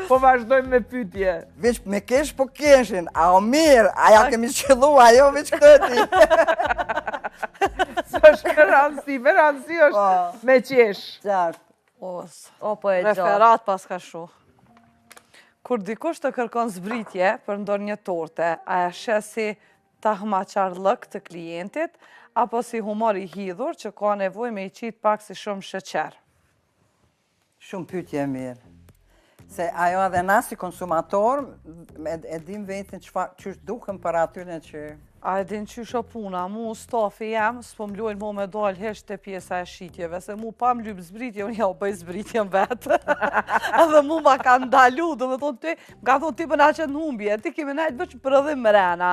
Po vazhdojmë me pytje. Veç me kesh po keshin, a o mirë, a ja kemi qëllu, ajo veç këti. Së është me rëndësi është me qesh. Qartë. O, po e gjatë. Referat pas ka shu. Kur dikush të kërkon zbritje për ndonjë torte, a e shesi tahma qarlëk të klientit, apo si humor i hidhur që ka nevojë me i qitë pak si shumë sheqer? Shumë pyetje mirë. Se ajo edhe na si konsumator, e dim vetin që dukem për atyre që... A e din qysha puna, mu stafi jem, s'po m'lojnë mu me dalë hesh të pjesa e shitjeve, se mu pa m'lyp zbritje, unë ja u bëj zbritje në vetë. Edhe mu ma ka ndalu, do me thonë ty, m'ka thonë ti përna që në humbje, ti kemi najtë bëqë për edhe mrena.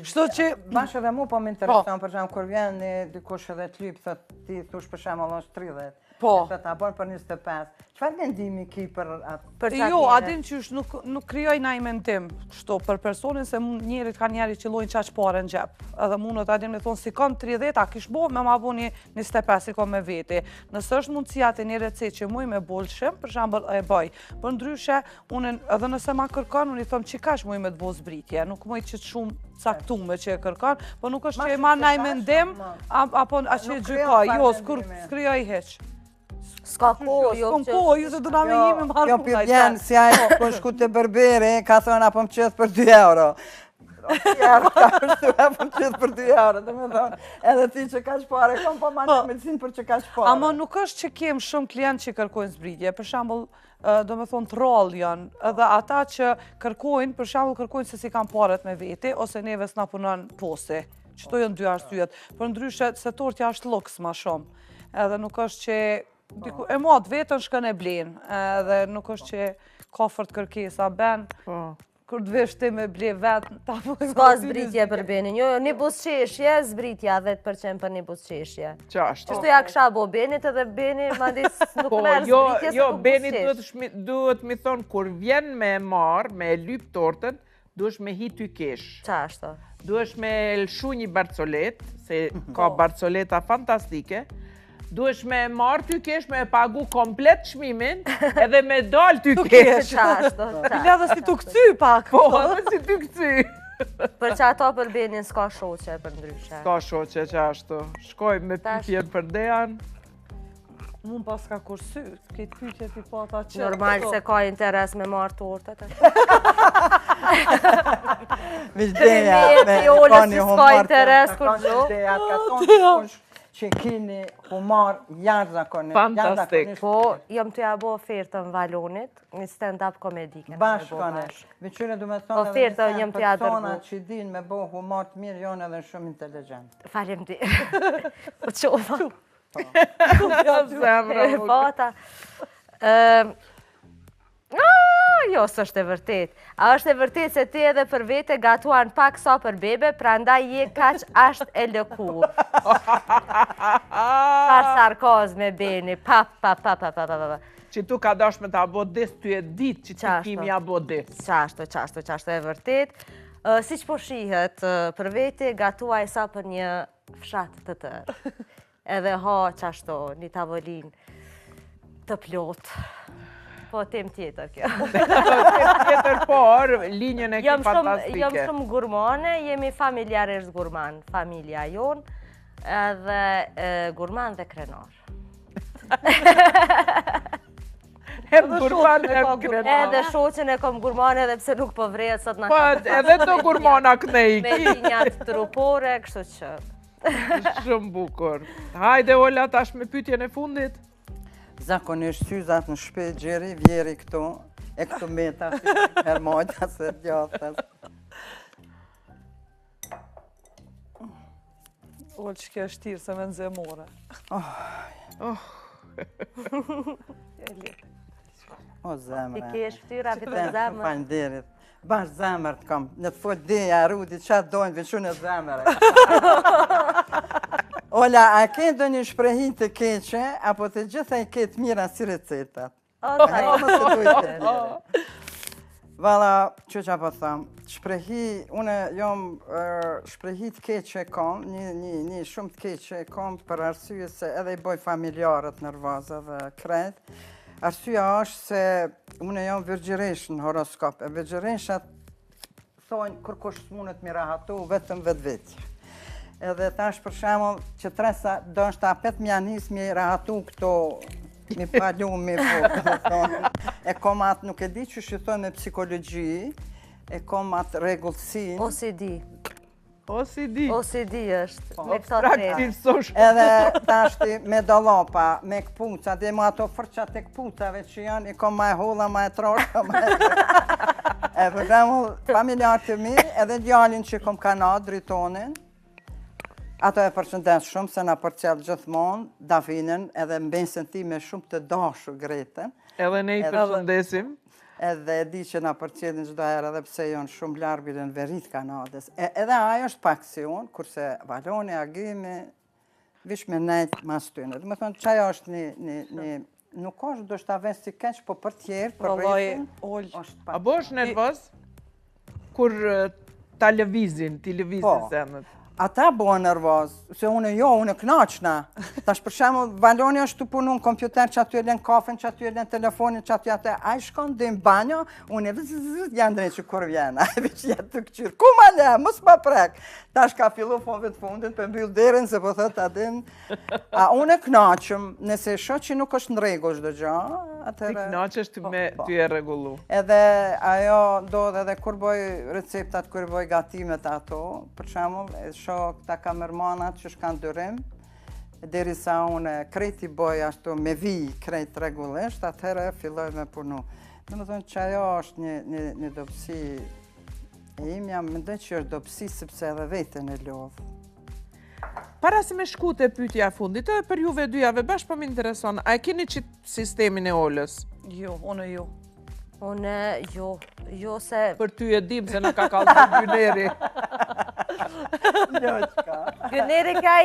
Shto që... Bashkë edhe mu po m'intereson, për shemë, kur vjen një dikush edhe të lypë, thët ti thush për shemë allon 30. Po. Të ta bon për 25. Çfarë mendimi ki për atë? Jo, adin qysh nuk kryoj na i mendim shto për personin se njerit ka njerit që lojnë qaq pare në gjep. Edhe mundet adin me thonë si kam 30, a kish bo me ma bo një 25 si kam me veti. Nësë është mundësia të një recet që muj me bolshim, për shambër e bëj. Për ndryshe, edhe nëse ma kërkan, unë i thomë që kash muj me të bo zbritje. Nuk muj që të shumë caktume që e kërkan, po nuk është që e ma na i mendim, apo a që e gjykaj. Jo, s'kryoj heq. S'ka kohë, jo që... S'ka kohë, ju se do na me jemi marrë Jo, pjevjen, si ajo, për shku të berbere, ka thonë apo më qëtë për 2 euro. 2 euro, ka përstu, apo më qëtë për 2 euro, dhe me thonë, edhe ti që ka shpare, kom po manë medicinë për që ka shpare. Ama nuk është që kem shumë klient që kërkojnë zbritje, për shambull, do me thonë troll janë, edhe ata që kërkojnë, për shambull kërkojnë se si kam paret me veti, ose neve s'na punon posi. Qëto janë 2 arsyet, për ndryshe se tortja është luks ma shumë, edhe nuk është që e mod vetën shkën e blenë, edhe nuk është që ka fort kërkesa ben, kur të vesh ti me ble vetë, ta po... S'ka zbritje për benin, jo, një busqeshje, zbritja 10% për një busqeshje. Qashtu. Qështu ja kësha bo benit edhe beni mandis nuk merë zbritje se Jo, nuk benit busqesh. duhet mi thonë, kur vjen me marë, me lyp tortën, duhesh me hi ty kesh. Qashtu. Duhesh me lshu një barcolet, se ka barcoleta fantastike, duhesh me marrë ty kesh, me pagu komplet shmimin, edhe me dal ty kesh. Qashtu. Bila dhe si tu këcy pak. Po, edhe si ty këcy. Për që ato për benin s'ka shoqe për ndryshe. S'ka shoqe që ashtu. Shkoj me pytjen për dejan. Mun pas ka kursy, këtë pytje ti po ata që... Normal se ka interes me marrë tortët. Vizdeja, me koni humor. Ka vizdeja, ka tonë që kini humor jashtëzakonisht. Fantastik. Po, jam të ja bo ofertën Valonit, një stand-up komedike. Bashkone. Veqyre du me thonë Ofertën jam të ja dërgu. Persona që din me bo humor të mirë, janë edhe shumë inteligent. Falem di. Po qova. Zemra. Jo, s'është e vërtet. A është e vërtet se ti edhe për vete gatuan pak sa për bebe, pra ndaj je kaq ashtë e lëkur. Par sarkozme beni, pa. Që tu ka dash me ta bo dis, ty e dit që ti kimi a bo dis. Qashtu, e vërtet. Si që po shihet për vete, gatuaj sa për një fshat të tërë. Edhe ha qashtu, një tavolin të plot. Po, tem tjetër kjo. Tem tjetër, por, linjën e ki fantastike. Jam shumë gurmane, jemi familjarisht gurman, familja jonë, edhe gurman dhe krenar. Hem gurman, hem krenar. Edhe shoqen e kom gurman edhe pse nuk po vrejet sot nga Po, edhe do gurmana kënej. Me linjat trupore, kështu që. Shumë bukur. Hajde, Ola, tash me pytjen e fundit. Zakonisht syzat në shpe gjeri, vjeri këtu, e këtu meta, hermojta se gjatës. Ollë që kjo është tirë se me në zemore. O zemre. Ti kesh ftyra për të zemre. Falenderit. Bash zemre të kam. Në të fol deja, rudi, qatë dojnë, vequ në zemre. Ola, a ke do një shprehin të keqe, apo të gjitha i ketë mira si recetat? Vala, që po thamë, shprehi, une jom shprehi të keqe kam, një shumë të keqe kam për arsye se edhe i boj familjarët nervoza dhe krejt. Arsyeja është se une jom virgjëresh në horoskop, e virgjëreshat thonë kërkush s'munët mi rahatu vetëm vetë. Edhe tash për shemull që tresa do është apet mja njës mi rahatu këto, mi palu, mi po, e kom atë nuk e di që shqytoj me psikologji, e kom atë regullësin. OCD. OCD. OCD është, me këto tre. Obstructive social. Edhe tashti me dallapa, me këpuca, dhe ma ato fërqat e këpucave që janë, i kom ma e holla, ma e troshka, ma e... E për shembull, familjarë të mi, edhe djalin që kom kana, dritonin, ato e përshëndes shumë, se na përcjell gjithmonë, Davinin, edhe mbesën ti me shumë të dashur Gretën. Edhe ne i përshëndesim. Edhe e di që na përcjellin çdo herë, edhe pse janë shumë larg në verit Kanadës. Edhe ajo është paksion, kurse Valoni, Agimi, vish me nejt mas tyne. Dhe me thonë, qaja është një nuk është do shta vend si keq, po për tjerë, për rritin, është pak. A bo është nervoz? Kur ta lëvizin, ti lëvizin zemët? Ata bojnë nervoz, se unë knaqna. Tash për shembull, Valoni është të punu në kompjuter që aty e len kafen, që aty e len telefonin, që aty atë, a i shkon dhe në banjo, unë e vëzëzët janë drejtë që kur vjena, e veç jetë të këqyrë. Ku ma le, mos ma prek. Tash ka fillu fonve të fundin, për mbyll derin, se po thët adin. A unë e knaqëm, nëse shoh që nuk është në rregull çdo gjë, Ti knaqesh me ty e rregullu. Edhe ajo ndodh edhe kur boj receptat, kur boj gatimet ato, për shembull, e shoh këta kamermanat që shkan dyrim, derisa unë krejt i boj ashtu me vij, krejt rregullisht, atëherë filloj me punu. Domethënë që ajo është një dobësi e imja, mendoj që është dobësi sepse edhe veten e lodh. Para se me shku të pyetja e fundit, edhe për juve dyjave bashkë po më intereson, a e keni qitë sistemin e Olës? Jo, unë jo. Unë jo se... Për ty e dim se në ka kallë Gyneri. Gyneri ka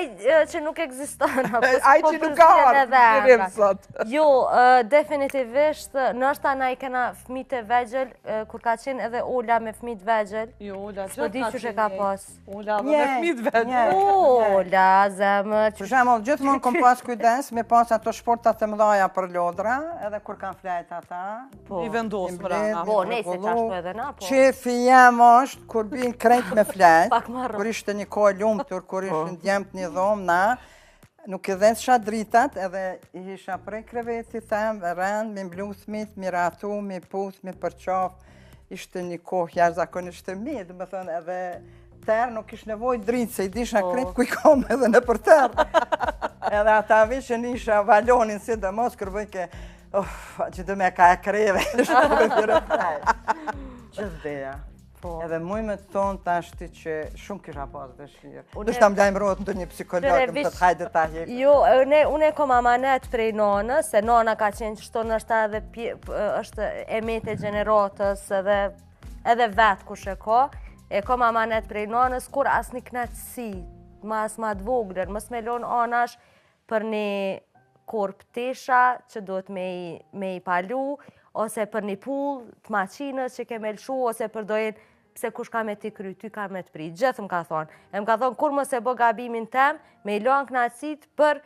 që nuk ekziston. Ai që nuk ka arë, sot. Jo, definitivisht, nështë na i kena fëmijët e vegjël, kur ka qenë edhe Ola me fëmijët vegjël. Jo, Ola, s'po di që ka pas. Ola, me fëmijët vegjël. Ola, zemë. Për shembull, gjithmonë kom pas kujdes me pas ato sportat e mëdha për lodra, edhe kur kanë flajt ata. I vendos më rana. Po, nejse qashtu edhe na, po. Qefi jem është kur bin krejt me flajt, Pak marrë. kur ishte një kohë lumtur, kur ishin djemt një dhomë, na, nuk i dhesha dritat, edhe i isha prej krevetit tem, rend, mi mblusmit, mi ratu, mi puth, mi përqaf, ishte një kohë jashtëzakonisht e mirë, dhe më thënë edhe terë nuk ish nevoj dritë, se i disha krejt ku i kom edhe në për terë. Edhe ata vishën isha Valonin si dhe mos kërbëj ke, që dhe me ka e kreve, shkove pjere praj. Gjithë dheja. Edhe muj me të tonë të ashti që shumë kisha pas dëshirë. Dështë ta mlajmë rot në një psikologë, më të të hajde ta hjekë. Jo, unë e kom amanet prej nonës, se nona ka qenë që shtonë është emete gjeneratës edhe vetë kush e ka. E kom amanet prej nonës, kur as një knatësi, ma të voglër, mës me lonë anash për një korp tesha që do të me i palu, ose për një pull të maqinës që ke me lëshu, ose për dojnë pse kush ka me ti kry, ty ka me të pri. Gjithë më ka thonë. E më ka thonë, kur më se bë gabimin tem, me i lonë knatësit për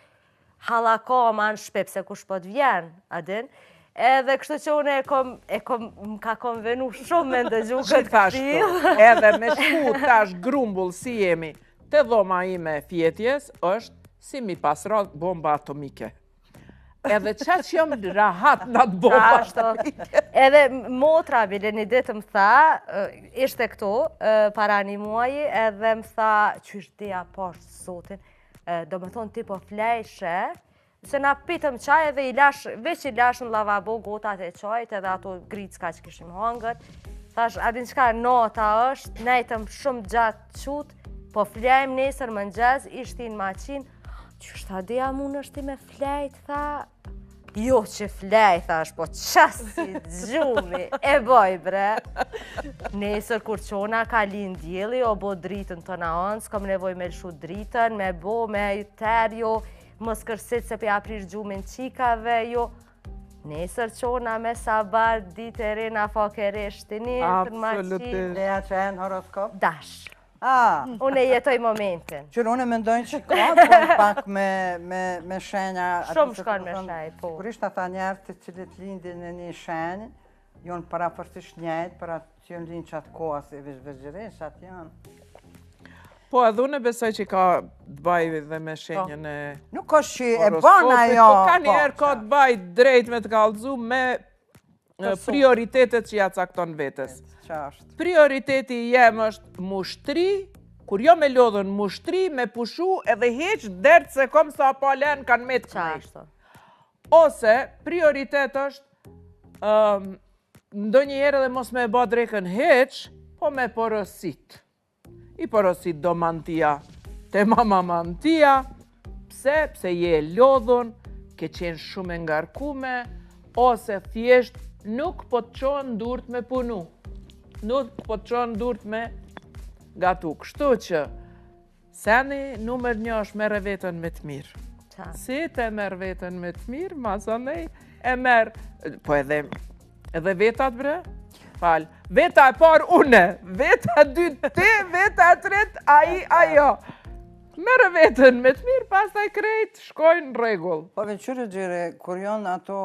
halaka ma në shpep, se kush po të vjenë, adin. Edhe kështu që unë më ka konvenu shumë me ndëgju këtë stil. Edhe me shku tash grumbull si jemi, të dhoma ime fjetjes është si mi pasrat bomba atomike. Edhe qa që jam rahat në atë bomba atomike. Edhe motra bile një ditë më tha, ishte këto, para një muaji, edhe më tha, që ishte dheja pashtë sotin, do me thonë ti po flejshe, se na pitëm qaj edhe veç i lash në lavabo gotat e qajt edhe ato gricka që kishim hangër. Thash, adin qka nota është, nejtëm shumë gjatë qutë, po flejmë nesër më nxez, ishti në maqin, qështë a deja mund është ti me flejt, tha, jo që flejt, thash, po qasi gjumi, e boj bre. Nesër kur qona ka linë djeli, o bo dritën të na anë, s'kom nevoj me lëshu dritën, me bo, me terjo, mos kërsit se pe aprish gjumin qikave, jo. Nesër qona me sabat, ditë e rena fakereshtini, të maqin. Leja që e në horoskop? Dash. Unë e jetoj momentin. Qërë unë e mendojnë që ka të pak me shenja. Shumë shkon me shenjë, po. Kurisht ata njerë të cilit lindin në një shenjë, jonë para përtisht njëjtë, para që jonë linë qatë kohë, se vëzhgjeresh atë janë. Po, edhe unë besoj që ka të baj dhe me shenjën e... Nuk është që e bana jo... Po, ka njerë ka të baj drejt me të kallëzu me prioritetet që ja cakton vetës. Prioriteti jem është mushtri, kur jo me lodhën mushtri, me pushu edhe heq dertë se kom sa pa len kanë me të kërejt. Ose prioritet është ndo një herë edhe mos me e ba drekën heq, po me porosit. I porosit do mantia te mama mantia, pse je lodhën, ke qenë shumë e ngarkume, ose thjesht nuk po të qonë durt me punu. Nuk po të qonë durt me gatu. Kështu që, seni numër 1 është merë vetën me të mirë. Si të merë vetën me të mirë, masonej, e merë, po edhe vetat bre, falë, veta e parë une, veta 2 ti, veta 3 ajo. Merë vetën me të mirë, pas taj krejt, shkojnë në regull. Po veqyre gjire, kur janë ato,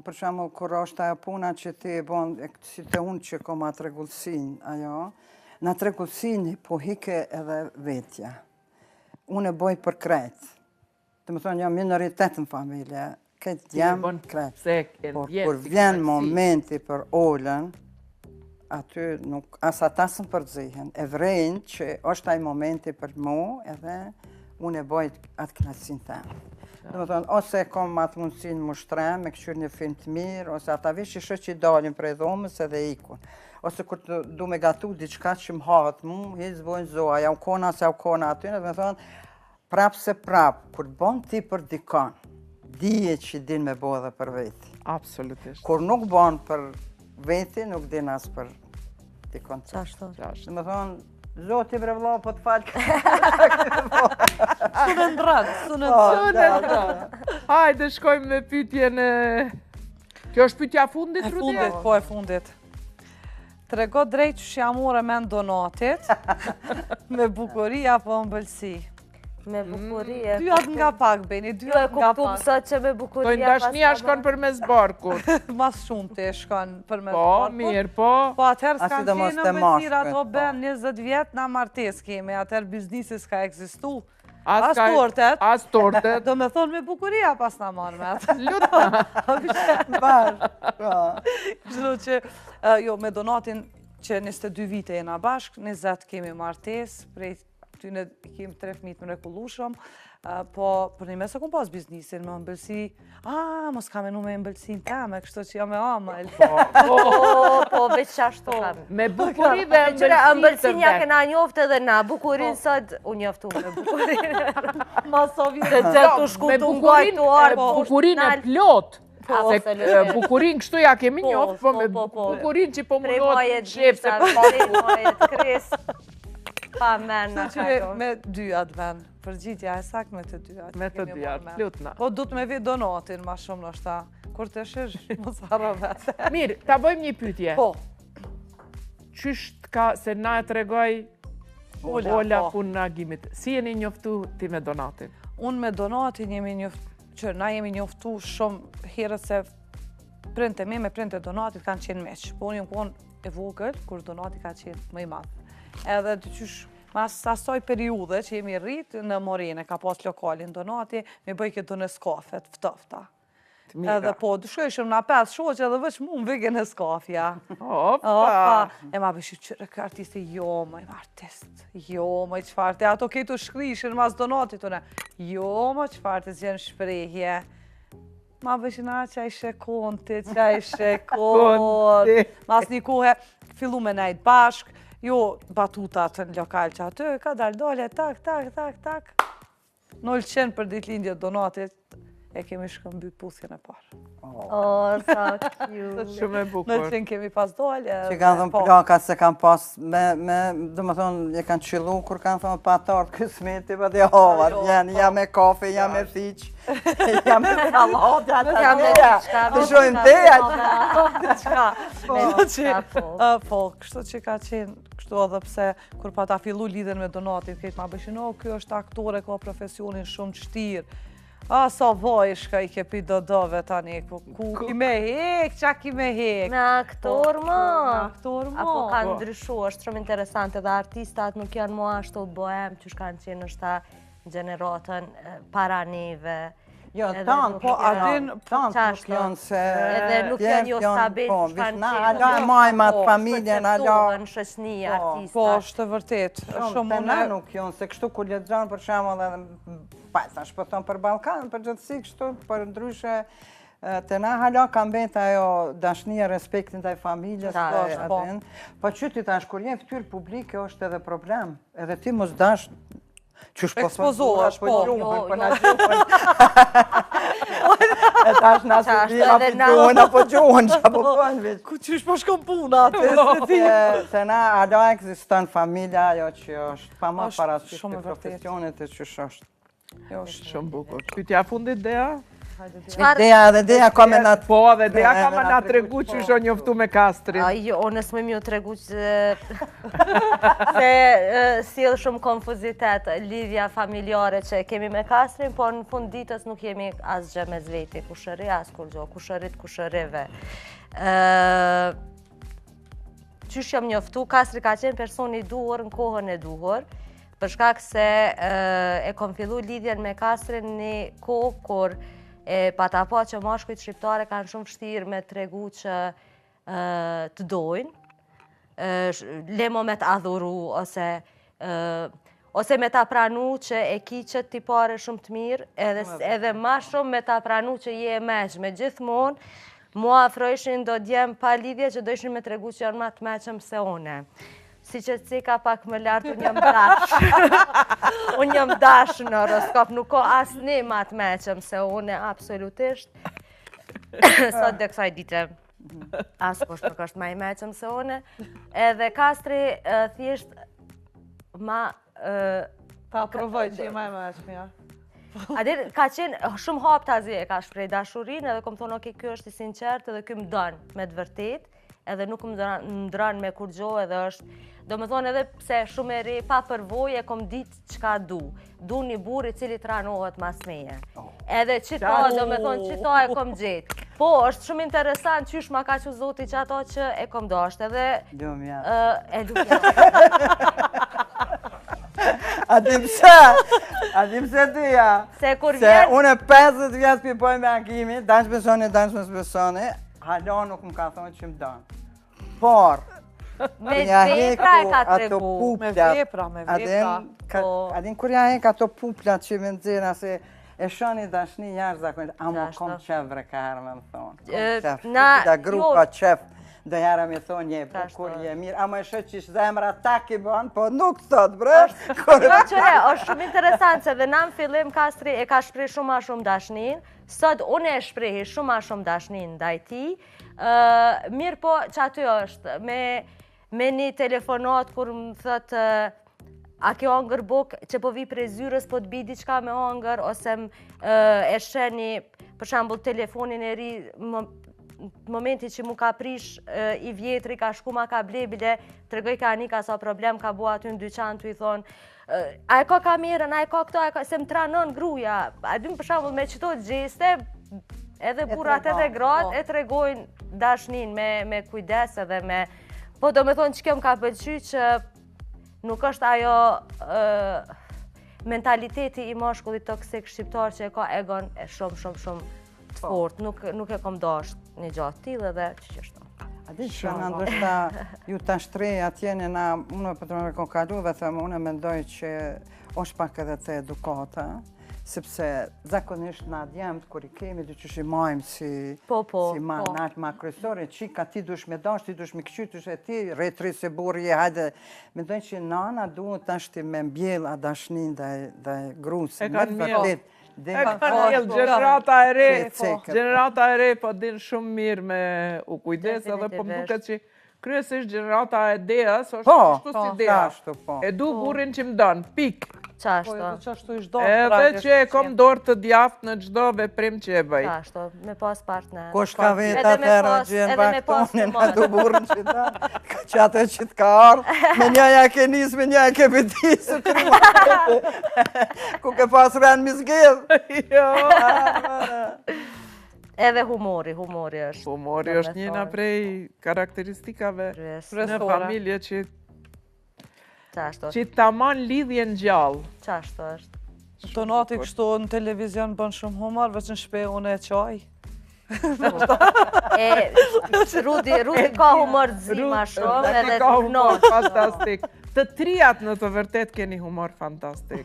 për shamu, kur është ajo puna që ti e bon, si të unë që kom atë regullësin, ajo, në atë regullësin po hike edhe vetja. Unë e boj për krejt. Të më thonë, jam minoritet në familje, këtë jam krejt. Por kur vjen momenti për olën, aty nuk, as ata së më përdzihen, e vrejnë që është taj momenti për mu, edhe unë e bojt atë knatësin temë. Dhe më thonë, ose kom atë mundësin më shtrem, me këshur një film të mirë, ose ata vishë që i dalin prej dhomës edhe ikun. Ose kur du me gatu diçka që më hatë mu, hizë bojnë zoa, ja u kona se ja u kona aty, dhe më thonë, prapë se prapë, kur bon ti për dikon, dije që din me bo dhe për veti. Absolutisht. Kur nuk bon për veti, nuk din as për dikon të. Qashtu. Dhe më thonë, zoti bre vla, po të falë. Sunë ndrën. Hajde, shkojmë me pytjen e... Kjo është pytja fundit, Rudja? Po e fundit. Trego drejt që jam ure me donatit, me bukuri apo mbëlsi? Me bukurie. Dyat nga pak, Beni, Jo e kuptu pësot që me bukuria... Po ndashnia shkon për mes barkut. Mas shumë të shkon për mes barkut. Po, mirë, po. Po atëherë s'kan qenë në mbëlsira ato ben 20 vjetë na martes kemi, atëherë biznisi s'ka ekzistu. As tortet. As tortet. Do me thonë me bukuria pas na marrë me atë. Lutë. Kështu që, jo, me donatin që 22 vite jena bashkë, 20 kemi martes, prej tyne kemi 3 fëmijë të mrekullueshëm, po për një mesë kom pas biznisin me ëmbëlsi, mos ka menu me ëmbëlsin teme, kështu që jam e amël. Po, veç qashtu kam. Me bukuri dhe ëmbëlsin ëmbëlsin ja kena njoftë edhe na, bukurin sot, unë njoftu me bukurin. Masovi dhe gjithë të shkutu ngaj të arë. Bukurin e plot. Bukurin kështu ja kemi njoftë, po me bukurin që po munot shqip se po pa mena që me dyat ven, përgjitja e sak me të dyat. Me të dyat, lutna. Po du të me vitë donatin ma shumë në shta, kur të shish, mos harro vete. Mirë, ta bëjmë një pytje. Po. Qysht ka, se na e tregoj Ola punë në agimit. Si jeni njoftu ti me donatin? Unë me donatin jemi njoftu, që na jemi njoftu shumë herët se printe me printe donatit kanë qenë meqë. Po unë jëmë konë e vogël, kur donati ka qenë më i madhë. Edhe të qysh, mas asoj periude që jemi rritë në Morene, ka pas lokalin donati, me bëj këtë në skafet, ftofta. Edhe po, dëshkojshëm në 5 shoqe edhe veç mu më vige në skafja. Opa! E ma bëshi qërë kë artisti, jo, më artist, jo, më qëfarte, ato këtu shkryshin mas donatit të ne, jo, më qëfarte, zjenë shprejhje. Ma bëshi na që a ishe konti, që a ishe konti. Mas një kohë, fillu me nejtë bashk, jo batutat në lokal që aty, ka dole, tak. 0 për ditlindje donatit, e kemi shkëmby puthjen e parë. Sa cute. Shumë e bukur. 0 kemi pas dole. Që kanë thënë plaka se kanë pas, do më thonë, je kanë qillu, kur kanë thënë patartë kësmeti, pa dhe hovat, jam me kafe, jam me fiq, jam me salat, jam me qka. Të shojnë teja. Po, kështu që ka qenë, kështu edhe pse, kur pa ta fillu lidhen me donatin, këtë ma bëshin, kjo është aktore, ka profesionin shumë të shtirë. Sa vojshka i ke pi dodove tani, ku ki me hek, qa ki me hek. Me aktor më. Apo Po. kanë ndryshu, është shumë interesante dhe artistat nuk janë mua ashtu bohem që shkanë qenë është ta gjeneratën para neve. Jo, tanë, po adin, tanë nuk janë se... Edhe nuk janë jo stabil, Na, hala majmat, familjen, hala... në shëshni, artista. Po, është vërtet. Shumë na nuk janë, se kështu ku lexon për shembull edhe pa shpëton për Ballkan, për gjithësi kështu, për ndryshe të na hala ka mbet ajo dashnia, respektin ndaj familjes, po qyti tash kur je fytyrë publike është edhe problem. Edhe ti mos dash qysh po ekspozohesh, po na gjuhën. E tash na gjuhën apo gjuhën, apo veç. Ku qysh po shkon puna atë? Se na hala ekziston familja ajo që është pa më parasysh të profesionit e ç'është është. Shumë bukur. Pyetja fundit Dea? Ideja ka me na... Po, dhe Dea ka me na tregu që shë njoftu me Kastrin. Jo, unë s'më mjë tregu që se sjell shumë konfuzitet lidhja familjare që kemi me Kastrin, po në fund ditës nuk jemi asgjë me zveti, kushëri as kur gjo, kushërit kushërive. Qysh jam njoftu, Kastri ka qenë personi i duhur në kohën e duhur, për shkak se e kom fillu lidhjen me Kastrin një kohë kur pa ta po që mashkujt shqiptare kanë shumë vështirë me tregu që të dojnë, lemo me të adhuru, ose me ta pranu që e ki që ti pare shumë të mirë, edhe ma shumë me ta pranu që je e meqme. Gjithmonë, mua afrojshin do djem pa lidhje që dojshin me tregu që janë ma të meqëm se one. Si që cika pak më lartë, unë jam dash. Unë jam dash në horoskop, nuk ka asë një ma të meqëm se une, absolutisht. Sot dhe kësaj dite, asë kush nuk është ma i meqëm se une. Edhe Kastri thjesht ma... Ta provoj që je ma i meqëm, ja. Adir, ka qenë shumë hap të azi e ka shprej dashurin, edhe kom thonë, oke, kjo është i sinqert, edhe kjo më dënë me të vërtet, edhe nuk më ndran me kur gjo, edhe është... Do më thonë edhe pse shumë e ri, pa përvoj e kom ditë qka du. Du një burë i cili të ranohet mas meje. Edhe qita, do më thonë, qita e kom gjetë. Po, është shumë interesant qysh ma ka që zoti që ato që e kom dasht, edhe... Lumja. E lumja. Adim pse dyja. Se kur vjen... Se une 50 vjetë pipoj me Akimi, dash besoni, hala nuk më ka thonë që më danë. Por, me vepra e ka tregu. Me vepra. Adin kur ja hek ato puplat që më nëzira se e shoni dashni jashtë zakonit, ama kom qef vrekarë me më thonë. Kom qef, da grupa qef. Do jara me thonë një bukur je mirë, ama e shë që zemra tak i banë, po nuk thot, bre. Qëre, është shumë interesant se dhe na në fillim Kastri e ka shprej shumë a shumë dashnin, sot unë e shprehi shumë a shumë dashnin ndaj ti, mirë po që aty është, me një telefonat kur më thëtë a kjo angër buk që po vi prej zyres po të bi diqka me angër, ose e sheni, për shambull, telefonin e ri, momenti që mu ka prish i vjetri, ka shku ma ka blebile, të regoj ka një ka sa problem, ka bua aty në dyqan të i thonë, a e ka kamerën, a e ka këto, se më tranon gruja, a dy më për shambull me qëto gjeste, edhe burat edhe gratë, e të regojnë dashnin me kujdes edhe me... Po do me thonë që kjo më ka pëlqy që nuk është ajo mentaliteti i mashkullit toksik shqiptar që e ka egon e shumë të fort, nuk e kom dasht një gjatë tillë edhe që qështu. A di që në ndoshta ju të ashtrej atjene na, unë për të me konkalu dhe thëmë, unë mendoj që është pak edhe të edukata, sepse zakonisht na djemët kur i kemi dy që shimajmë si nalt ma kryesore, qika ti dush me dash, ti dush me këqy, dush e ti, retri se burri e hajde. Mendoj që nana duhet ashti me mbjell a dashnin dhe grusin. E kanë mjell. E kanë mjell, gjenerata e re po din shumë mirë me u kujdes, edhe po më duket që kryesisht gjenerata e Deas është kështu si Dea. E du burrin që më dënë, pik. Edhe që e kom dorë të djaft në gjdo veprim që e bëj. Qashtu, me pas partner. Ko shka veta të rëgjën baktonin, a du burën që ta, që atë që t'ka ardhë, me njaja ke njës, me njaja ke bëtisë, ku ke pas rënë misgedhë. Jo. Edhe humori është. Humori është njëna prej karakteristikave në familje që ta man lidhjen gjallë. Qashtu është. Donati kështu në televizion bën shumë humor, veç në shpe unë e qaj. Rudi ka humor zima shumë edhe ka humor fantastik. Të trijat në të vërtet keni humor fantastik.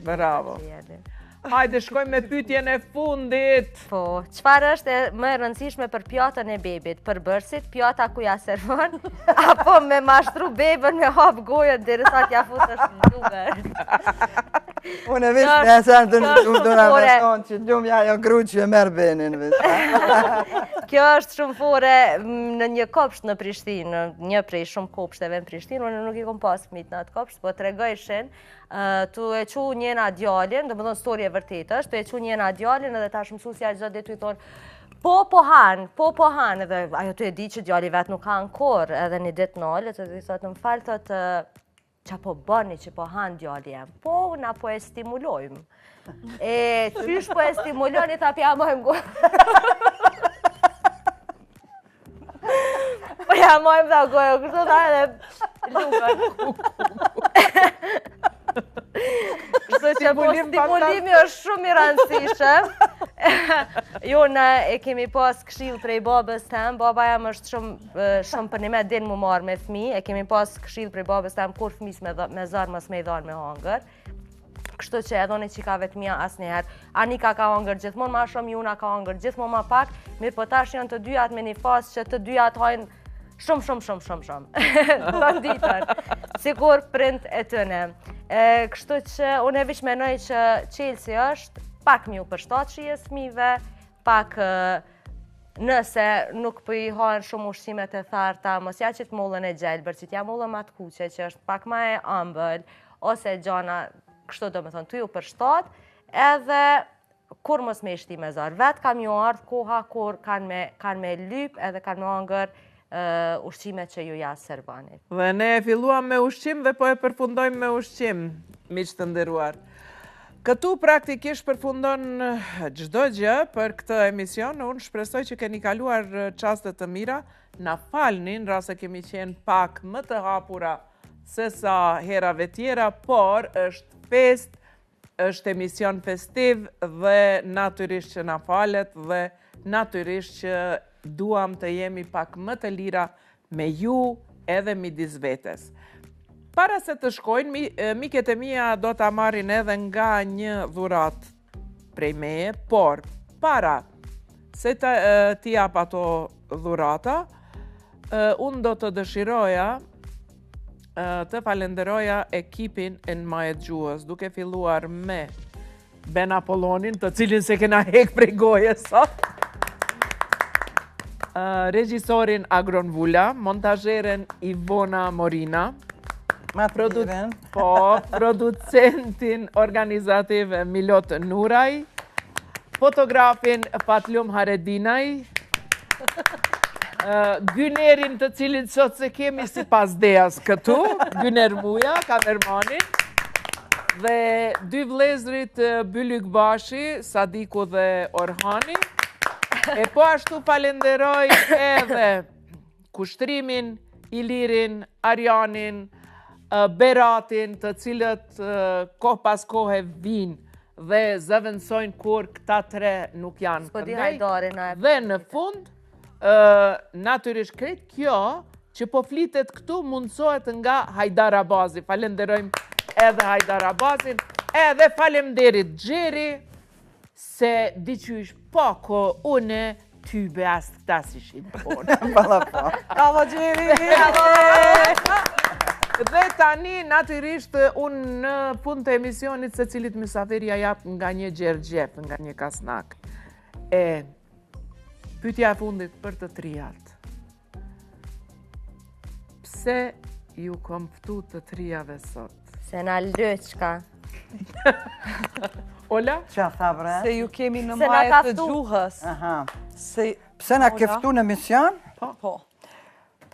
Bravo. Hajde, shkojmë me pyetjen e fundit. Po, çfarë është më e rëndësishme për pjatën e bebit? Për bërësit, pjata ku ja servon, apo me mashtru bebën me hap gojën derisa t'ja futësh në lugër? Unë e vishë me esenë të në gjumë do në vështonë që gjumë ja jo gru që e merë benin vishë. Kjo është shumë fore në një kopsht në Prishtinë, një prej shumë kopshteve në Prishtinë, unë nuk i kom pas fëmijët në atë kopsht, po tregojshin tu e qu njena djalin, do më thonë storje vërtet është, tu e qu njena djalin edhe tash mësusja gjithë dhe tu i thonë po han, edhe ajo tu e di që djali vetë nuk ka në kor, edhe një ditë nalët, edhe i thotë në falë thotë qa po bëni që po han djali jem, po na po e stimulojmë. Qysh po e stimuloni, tha pja mojmë gojë. Po ja mojmë tha gojë, kërto tha edhe lukën. Kështu që po stimulimi është shumë i rëndësishëm. Jo, ne e kemi pas këshill prej babës tem, baba jam është shumë për një me din mu marrë me fmi, e kemi pas këshill prej babës tem kur fmis me zarë mos me i dharë me hangër. Kështu që edhe në qikave të mija asë njëherë, Anika ka hangër gjithmonë ma shumë, Juna ka hangër gjithmonë ma pak, mirë po tash janë të dyjat me një fasë që të dyjat hajnë shumë. Të ditër, sikur prind e tëne. Kështu që unë e vish menoj që qelsi është pak mi u përshtat shijes fmive, pak nëse nuk për i hajnë shumë ushqimet e tharta, mos ja që të mullën e gjelbër, që t'ja mullën ma të kuqe, që është pak ma e ëmbël, ose gjana, kështu do me thonë, të ju përshtat, edhe kur mos me ishti me zarë. Vetë kam ju ardhë koha kur kanë me lyp edhe kanë me hangër ushqimet që ju jasë servanit. Dhe ne e filluam me ushqim dhe po e përfundojmë me ushqim, miqtë të nderuar. Këtu praktikisht përfundon çdo gjë për këtë emision. Unë shpresoj që keni kaluar çaste të mira. Na falni në rast se kemi qenë pak më të hapura se sa herave tjera, por është fest, është emision festiv dhe natyrisht që na falet dhe natyrisht që duam të jemi pak më të lira me ju edhe midis vetes. Para se të shkojnë, miket e mia do ta marrin edhe nga një dhurat prej meje, por para se t'i jap ato dhurata, unë do të dëshiroja të falenderoja ekipin e Në Majet Gjuhës, duke filluar me Ben Apollonin, të cilin se kena hek prej goje sot, regjisorin Agron Vula, montazheren Ivona Morina, producentin organizativ Milot Nuraj, fotografin Patlum Haredinaj, Gynerin të cilin sot se kemi si pas deas këtu, Gyner Muja, kamermanin, dhe dy vlezrit Bylyk Bashi, Sadiku dhe Orhani, e po ashtu falenderoj edhe Kushtrimin, Ilirin, Arjanin, Beratin, të cilët kohë pas kohë vinë dhe zëvendësojnë kur këta tre nuk janë këndej. Dhe në fund, natyrisht krejt kjo që po flitet këtu mundësohet nga Hajdar Abazi. Falenderojmë edhe Hajdar Abazin, edhe falemderit Gjeri, se diqysh pako une ty beast këta si shinë ponë. Bravo Gjeri! Dhe tani, natyrisht, unë në fund të emisionit se cilit mysafirja jap nga një gjergjep, nga një kasnak. Pyetja e fundit për të trijat. Pse ju kom ftu të trijave sot? Se na lëçka. Ola? Qa tha bre? Se ju kemi në Majet të Gjuhës. Pse na keftu në mision? Po.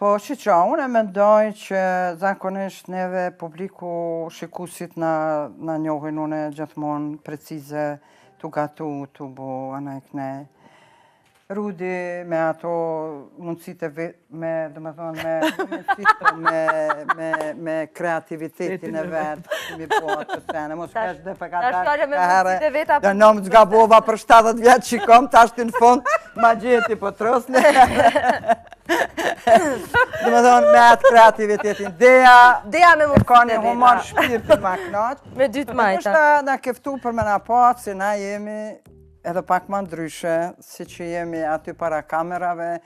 Po, që unë e mendoj që zakonisht neve publiku shikusit na njohin une gjithmonë precize, tu gatu, tu bu, anaj kënej. Rudi me ato mundësit e vetë, me kreativitetin e vetë, mi po atë sene, mos kesh dhe për ka dhe nëmë të gabova për 70 vjetë që kom, tash të në fund, ma gjeti po trosne. Dhe me thonë me atë kreativitetin, Deja me mundësit e ka një humor shpirti ma knaqë. Me dytë majta. Kështë na keftu për me na patë, si na jemi edhe pak ma ndryshe, si që jemi aty para kamerave,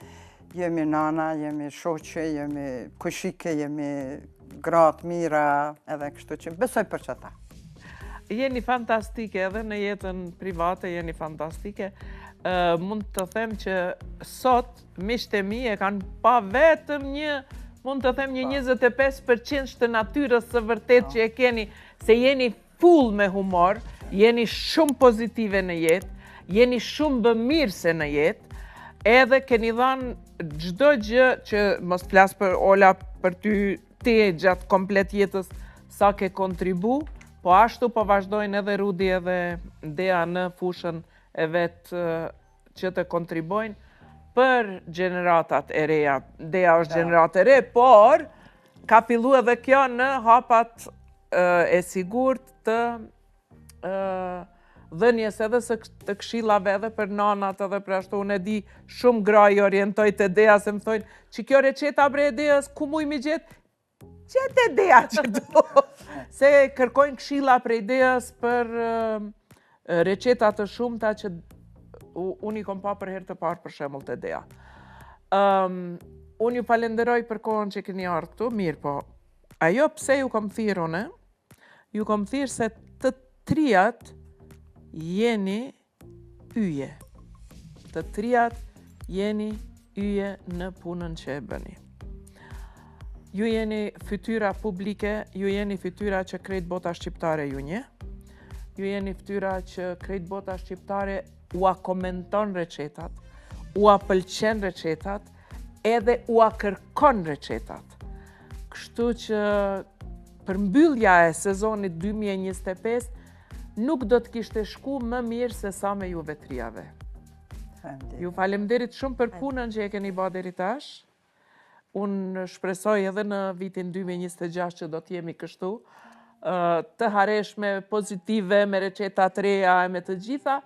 jemi nana, jemi shoqe, jemi kushike, jemi gratë mira, edhe kështu që besoj për që ta. Jeni fantastike, edhe në jetën private jeni fantastike. Mund të them që sot, miqtë e mi e kanë pa vetëm mund të them një 25% të natyrës së vërtet që e keni, se jeni full me humor, jeni shumë pozitive në jetë, jeni shumë bëmirëse në jetë, edhe keni dhanë çdo gjë që mos flas për Ola, për ty gjatë komplet jetës sa ke kontribu, po ashtu po vazhdojnë edhe Rudi edhe Dea në fushën e vetë që të kontribojnë për gjeneratat e reja. Dea është gjenerat e re, por ka fillu edhe kjo në hapat e sigurt të dhënjes edhe të këshillave edhe për nanat edhe për ashtu. Unë e di shumë gra i orientoj të Dea se më thojnë që kjo receta bre e Deas, ku muj mi gjetë? Gjetë e Dea që do. Se kërkojnë këshilla prej Deas për receta të shumta që unë i kom pa për herë të parë për shembull të Dea. Unë ju falenderoj për kohën që keni ardhur këtu, mirë po. Ajo pse ju kom thirrë unë? Ju kom thirrë se të trijat jeni yje. Të trijat jeni yje në punën që e bëni. Ju jeni fytyra publike, ju jeni fytyra që krejt bota shqiptare ju nje. Ju jeni fytyra që krejt bota shqiptare ua komenton recetat, ua pëlqen recetat, edhe ua kërkon recetat. Kështu që përmbyllja e sezonit 2025 nuk do të kishte shku më mirë se sa me juve trijave. Ju falemderit shumë për punën që e keni ba deri tash. Unë shpresoj edhe në vitin 2026 që do t'jemi kështu, të hareshme, pozitive, me recetat reja e me të gjitha,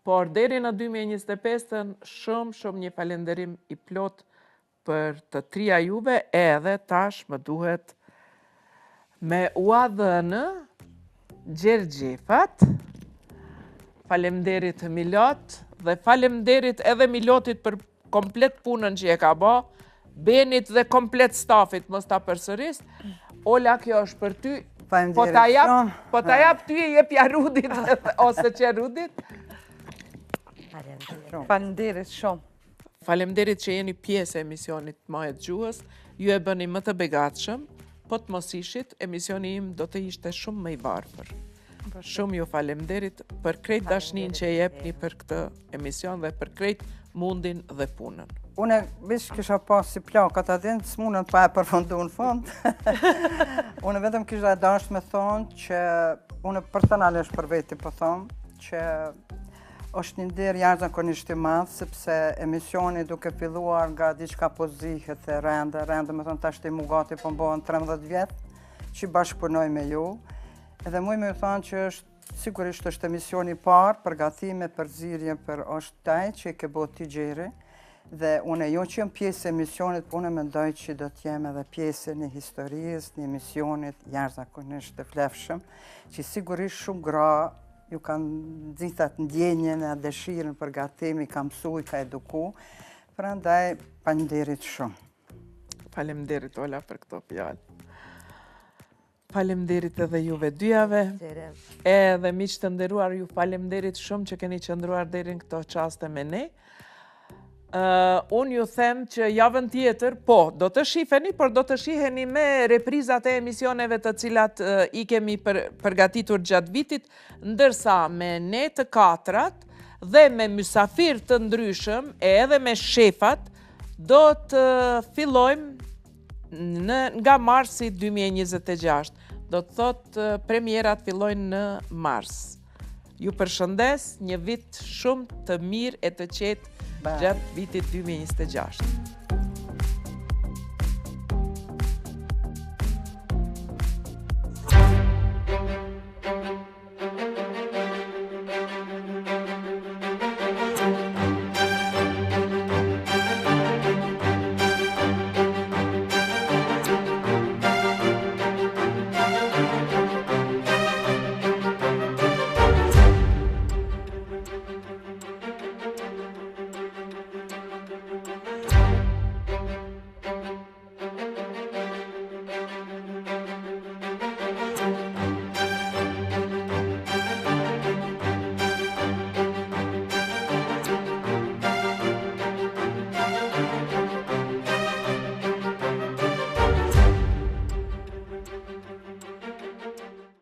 por deri në 2025 shumë një falenderim i plot për të trija juve, edhe tash më duhet me ua dhënë Gjergjefat, falemderit Milot, dhe falemderit edhe Milotit për komplet punën që e ka ba, Benit dhe komplet stafit, mos ta përsëris. Ola, kjo është për ty, po ta jap ty e jepja Rudit, ose që Rudit. Falemderit shumë. Falemderit që jeni pjesë e emisionit Majet Gjuhës, ju e bëni më të begatshëm, po të mos ishit, emisioni im do të ishte shumë më i varfër. Shumë ju falemderit për krejt dashnin që e jepni për këtë emision dhe për krejt mundin dhe punën. Une vish kisha pas si plakat adin, s'munën pa e përfundu në fund. Une vetëm kisha dasht me thonë që, une personalisht për veti po thonë, që është një ndirë jashtëzakonisht i madh, sepse emisioni duke filluar nga diçka po zihet e rende me thonë tash të i mugati po mbohen 13 vjetë, që bashkëpunoj me ju. Edhe muj me ju thonë që është, sigurisht është emisioni parë, përgatime, përzirje për është taj që i ke bot t'i gjeri. Dhe une jo që jam pjesë e emisionit, po une mendoj që do t'jem edhe pjesë e një historisë, një emisionit jashtëzakonisht të flefshëm, që sigurisht shumë gra ju kanë nxitat ndjenjen e dëshirën për gatim, i ka mësu, i ka eduku, prandaj falemderit shumë. Falemderit Ola për këto fjalë. Falemderit edhe juve dyjave, edhe miq të nderuar, ju falemderit shumë që keni qëndruar deri në këto çaste me ne. Unë ju them që javën tjetër, po, do të shifeni, por do të shiheni me reprizat e emisioneve të cilat i kemi përgatitur gjatë vitit, ndërsa me ne të katrat dhe me mysafir të ndryshëm e edhe me shefat, do të fillojmë nga marsi 2026. Do të thotë premierat fillojnë në mars. Ju përshëndes, një vit shumë të mirë e të qetë gjatë vitit 2026.